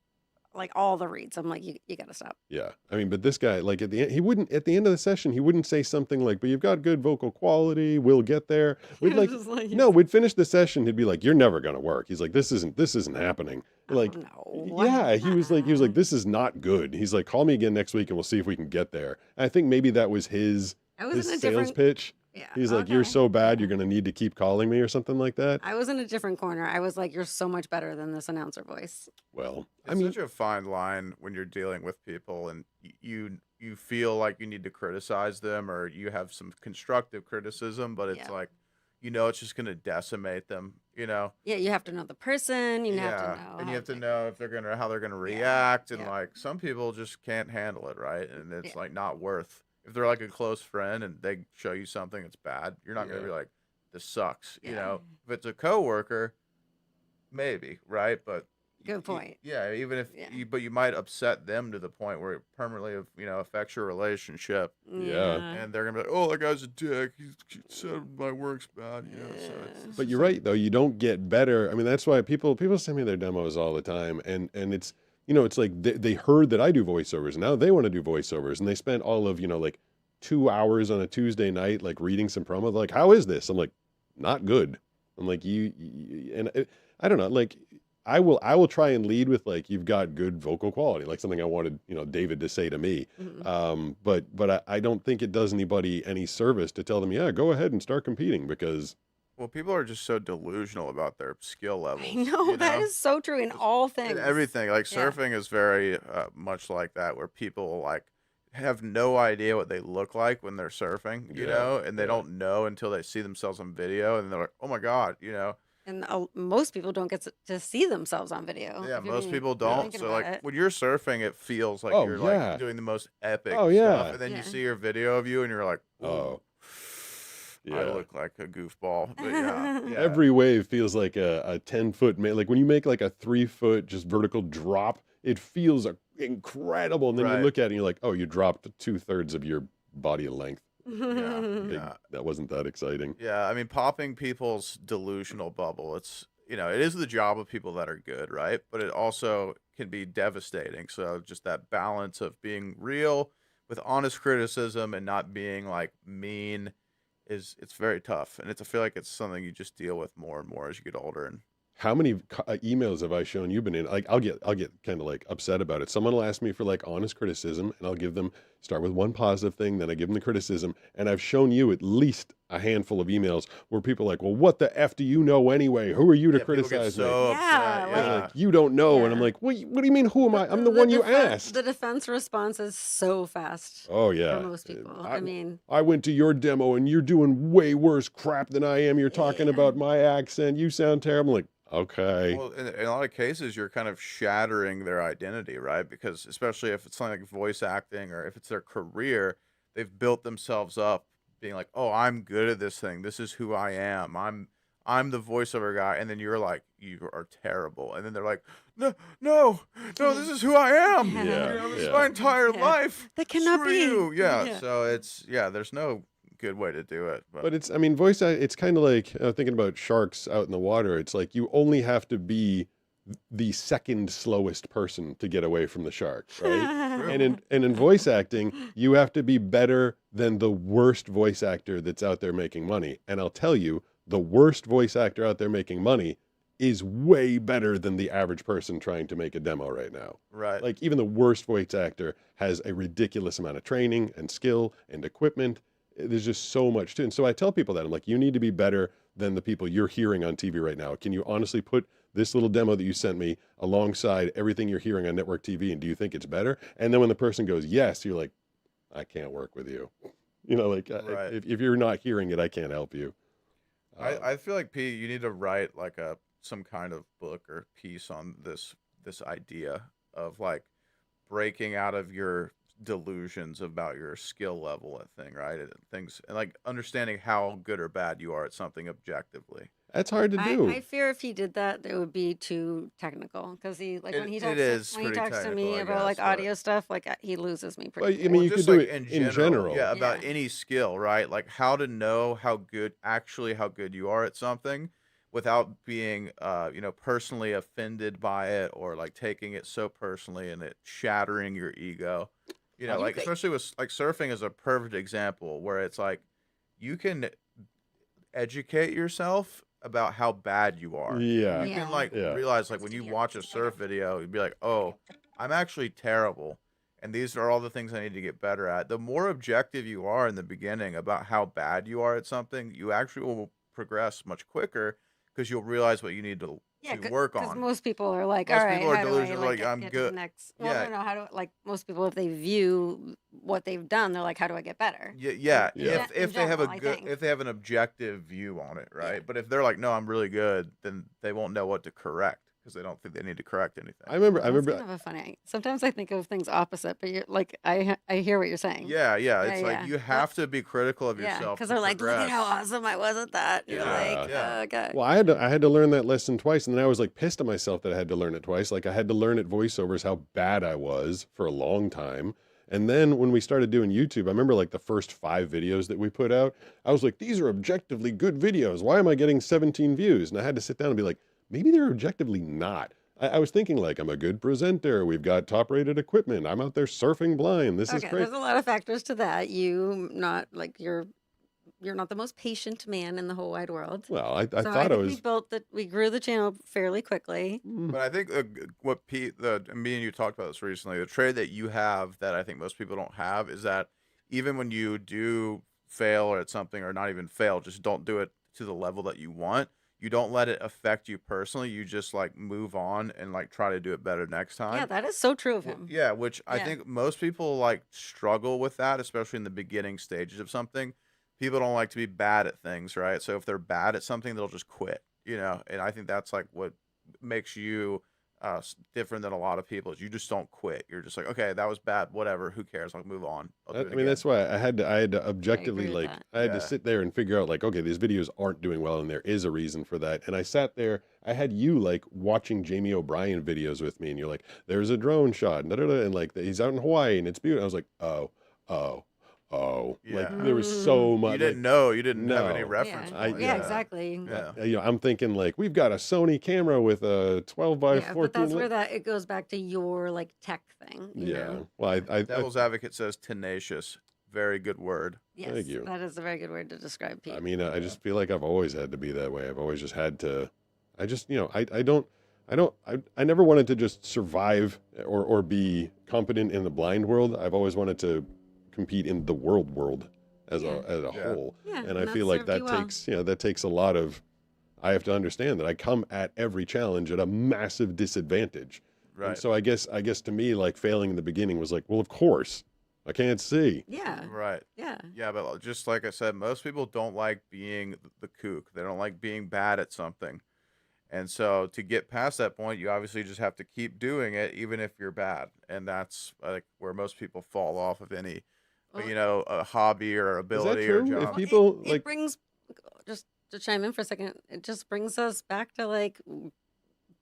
like all the reads. I'm like, you got to stop. Yeah. I mean, but this guy, like at the end, at the end of the session, he wouldn't say something like, but you've got good vocal quality. We'll get there. We'd no, we'd finish the session. He'd be like, you're never going to work. He's like, this isn't happening. Like, yeah, he was like, this is not good. He's like, call me again next week and we'll see if we can get there. And I think maybe that was his sales pitch. Yeah. He's like, you're so bad, you're going to need to keep calling me or something like that. I was in a different corner. I was like, you're so much better than this announcer voice. Well, it's such a fine line when you're dealing with people and you feel like you need to criticize them or you have some constructive criticism, but it's like, it's just going to decimate them, Yeah, you have to know the person. You have to know. And you have to know if how they're going to react. And like some people just can't handle it, right? And it's like not worth. If they're like a close friend and they show you something that's bad, you're not going to be like, this sucks. You know, if it's a coworker, maybe, right? But good point. Even if but you might upset them to the point where it permanently, affects your relationship. Yeah. And they're gonna be like, oh, that guy's a dick. He said my work's bad. So but you're right though. You don't get better. I mean, that's why people send me their demos all the time, and it's. It's like they heard that I do voiceovers. Now they want to do voiceovers. And they spent all of, like 2 hours on a Tuesday night, like reading some promo. They're like, how is this? I'm like, not good. I'm like, I don't know. Like, I will try and lead with like, you've got good vocal quality, like something I wanted, David to say to me. Mm-hmm. But I don't think it does anybody any service to tell them, yeah, go ahead and start competing because. Well, people are just so delusional about their skill levels. I know, that is so true in all things. In everything. Like surfing is very much like that, where people like have no idea what they look like when they're surfing, you know, and they don't know until they see themselves on video and they're like, oh my God, And most people don't get to see themselves on video. Yeah, most people don't. So like when you're surfing, it feels like you're like doing the most epic stuff. And then you see your video of you and you're like, oh. I look like a goofball, but Every wave feels like a 10-foot, like when you make like a 3-foot just vertical drop, it feels incredible. And then you look at it and you're like, oh, you dropped 2/3 of your body length. That wasn't that exciting. Yeah, I mean, popping people's delusional bubble, it is the job of people that are good, right? But it also can be devastating. So just that balance of being real with honest criticism and not being like mean it's very tough, and I feel like it's something you just deal with more and more as you get older. And how many emails have I shown you've been in? Like I'll get kind of like upset about it. Someone will ask me for like honest criticism, and I'll give them start with one positive thing, then I give them the criticism, and I've shown you at least a handful of emails where people are like, well, what the F do you know anyway? Who are you to criticize me? Like, you don't know, and I'm like, what do you mean? Who am I? I'm the one you asked. The defense response is so fast. Oh yeah, for most people. I mean, I went to your demo, and you're doing way worse crap than I am. You're talking about my accent. You sound terrible. I'm like, okay. Well, in a lot of cases, you're kind of shattering their identity, right? Because especially if it's something like voice acting or if it's their career, they've built themselves up being like, oh, I'm good at this thing. This is who I am. I'm the voiceover guy. And then you're like, you are terrible. And then they're like, no, this is who I am. This is my entire life. That cannot Screw be. You. Yeah. So there's no good way to do it. But it's, I mean, it's kind of like thinking about sharks out in the water. It's like you only have to be the second slowest person to get away from the shark, right? and in voice acting, you have to be better than the worst voice actor that's out there making money. And I'll tell you, the worst voice actor out there making money is way better than the average person trying to make a demo right now. Right. Like even the worst voice actor has a ridiculous amount of training and skill and equipment. There's just so much to it. And so I tell people that I'm like, you need to be better than the people you're hearing on TV right now. Can you honestly put this little demo that you sent me alongside everything you're hearing on network TV? And do you think it's better? And then when the person goes, yes, you're like, I can't work with you. Like if you're not hearing it, I can't help you. I feel like, Pete, you need to write like some kind of book or piece on this idea of like breaking out of your delusions about your skill level at thing, right? And things, and like understanding how good or bad you are at something objectively. That's hard to do. I fear if he did that, it would be too technical because he like when he It talks is when he pretty talks to technical, me I about like guess, but audio stuff, like he loses me Well, pretty I quick. mean, you just could do like it in general. yeah, about Yeah. any skill, right? Like how to know how good you are at something without being personally offended by it or like taking it so personally and it shattering your ego. You Like could- especially with like surfing is a perfect example where it's like you can educate yourself about how bad you are. Yeah. You can like Yeah. realize like when you watch a surf video, you'd be like, "Oh, I'm actually terrible." And these are all the things I need to get better at. The more objective you are in the beginning about how bad you are at something, you actually will progress much quicker because you'll realize what you need to work Because on. most people are like, Most all right, people are how do I delusional, like like, I'm get to the good. next? Well, Yeah. no, how do like most people if they view what they've done, they're like, how do I get better? Yeah. In If they have general, I think. if they have an objective view on it, right? But if they're like, no, I'm really good, then they won't know what to correct because they don't think they need to correct anything. I remember. That's kind of a funny. Sometimes I think of things opposite, but you're like, I hear what you're saying. Yeah. It's like you have to be critical of Yeah, yourself. because to they're like, look at how progress. awesome I was at that. You're like, Yeah. okay. Well, I had to learn that lesson twice, and then I was like pissed at myself that I had to learn it twice. Like I had to learn at voiceovers how bad I was for a long time. And then when we started doing YouTube, I remember like the first 5 videos that we put out, I was like, these are objectively good videos. Why am I getting 17 views? And I had to sit down and be like, maybe they're objectively not. I was thinking like, I'm a good presenter. We've got top rated equipment. I'm out there surfing blind. This is Okay, great. there's a lot of factors to that. You not like you're not the most patient man in the whole wide world. Well, I So thought I was. we grew the channel fairly quickly. But I think what Pete, me and you talked about this recently. The trait that you have that I think most people don't have is that even when you do fail or at something, or not even fail, just don't do it to the level that you want. You don't let it affect you personally. You just like move on and like try to do it better next time. Yeah, that is so true of him. Yeah, which I Yeah. think most people like struggle with that, especially in the beginning stages of something. People don't like to be bad at things, right? So if they're bad at something, they'll just quit, And I think that's like what makes you different than a lot of people is you just don't quit. You're just like, okay, that was bad, whatever, who cares? I'll move on. I'll do it I mean, again. that's why I had to objectively agree with like that. I had to Yeah. sit there and figure out like, okay, these videos aren't doing well, and there is a reason for that. And I sat there. I had you like watching Jamie O'Brien videos with me, and you're like, there's a drone shot, and like he's out in Hawaii, and it's beautiful. I was like, oh. Like there was so much. You didn't know. You didn't have any No. reference. Yeah, point. yeah, exactly. Yeah. I'm thinking like we've got a Sony camera with a 12 by Yeah, 14. but that's where it goes back to your like tech thing. you Yeah. know? Well, I Devil's advocate says tenacious. Very good word. Yes, Thank you. that is a very good word to describe Pete. I mean, I just feel like I've always had to be that way. I've always just had to. I just, I never wanted to just survive or be competent in the blind world. I've always wanted to compete in the world as a Yeah. whole. Yeah, And I and feel that like served that you well. takes, that takes a lot of. I have to understand that I come at every challenge at a massive disadvantage. Right. And so I guess to me, like failing in the beginning was like, well, of course, I can't see. Yeah. Right. Yeah. Yeah, but just like I said, most people don't like being the kook. They don't like being bad at something. And so to get past that point, you obviously just have to keep doing it, even if you're bad. And that's like where most people fall off of any, a hobby or ability or true? job. If people It brings just to chime in for a second. It just brings us back to like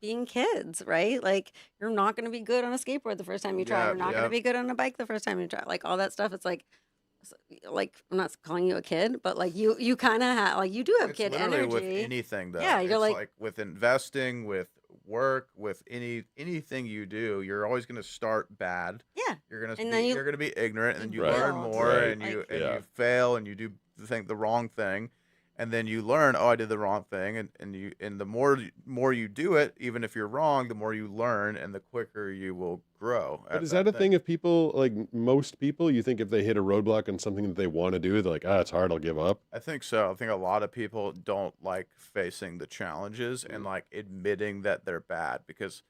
being kids, right? Like you're not going to be good on a skateboard the first time you try. Yeah, You're not going yeah. to be good on a bike the first time you try. Like all that stuff. It's like I'm not calling you a kid, but like you kind of have like you do have It's kid literally energy. with anything, though. Yeah, you're It's like with investing, with work, with anything you do, you're always going to start bad. Yeah. You're gonna And then you're gonna be ignorant, and you Right. learn more, Right. and you Yeah. you fail, and you do the wrong thing, and then you learn, oh, I did the wrong thing, and the more you do it, even if you're wrong, the more you learn, and the quicker you will grow. But at is that a thing. thing if people, like most people, you think if they hit a roadblock on something that they want to do, they're like, it's hard, I'll give up? I think so. I think a lot of people don't like facing the challenges and like admitting that they're bad, because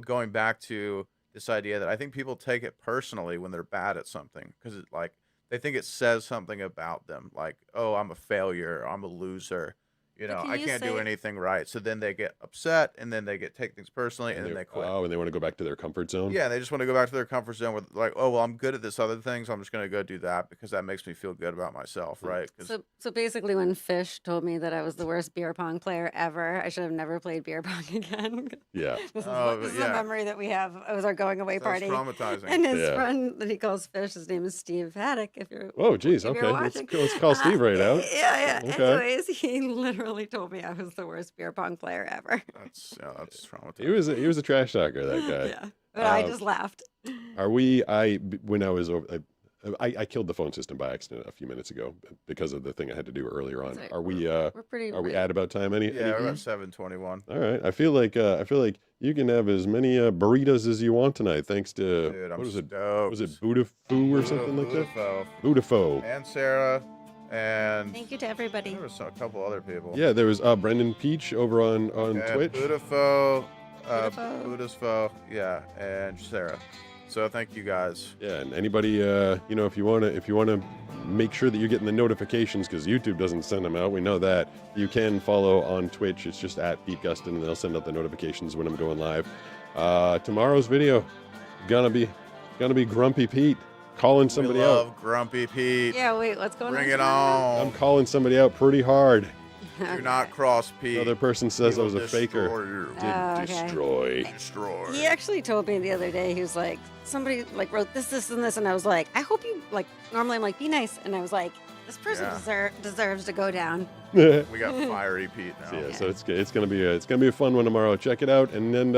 going back to this idea that I think people take it personally when they're bad at something, because they think it says something about them, like, oh, I'm a failure, I'm a loser, You But know, can I you can't do say- anything right. So then they get upset, and then they take things personally, and then they quit. Oh, and they want to go back to their comfort zone. Yeah, they just want to go back to their comfort zone with like, oh well, I'm good at this other thing, so I'm just gonna go do that because that makes me feel good about myself, right? 'Cause So basically, when Fish told me that I was the worst beer pong player ever, I should have never played beer pong again. Yeah. This Oh, is yeah. a memory that we have. It was our going away Sounds party. traumatizing. And his Yeah. friend that he calls Fish, his name is Steve Haddock. If you're Oh, geez. if Okay. you're Let's watching. call Steve right out. Yeah. Okay. Anyways, he literally told me I was the worst beer pong player ever. That's traumatizing. He was a trash talker, that guy. Yeah. But I just laughed. Are we? When I was over, I killed the phone system by accident a few minutes ago because of the thing I had to do earlier on. Sorry, Are we? we're pretty Are we late. at about time? Any? Yeah, we're at 7:21. All right. I feel like you can have as many burritos as you want tonight, thanks to Dude, I'm what was it? stoked. Was it Buddha Foo or something like that? Budafo. Buddha Foo. And Sarah, and Thank you to everybody. there was a couple other people. Yeah, there was Brendan Peach over on Twitch. Budafo, Budafo. Budafo, yeah, and Sarah. So thank you guys. Yeah, and anybody, if you wanna make sure that you're getting the notifications because YouTube doesn't send them out. We know that. You can follow on Twitch. It's just at Pete Gustin, and they'll send out the notifications when I'm going live. Tomorrow's video gonna be Grumpy Pete calling somebody we love out. Grumpy Pete. Yeah, wait, what's going on? Bring it on. I'm calling somebody out pretty hard. Do not cross Pete. Another person says He I was will a faker. destroy you. Oh, okay. Destroy. Destroy. He actually told me the other day, he was like, somebody like wrote this, and this, and I was like, I hope you like, normally I'm like, be nice. And I was like, this person Yeah. deserves to go down. We got fiery Pete now. So, yeah, so it's gonna be a fun one tomorrow. Check it out, and then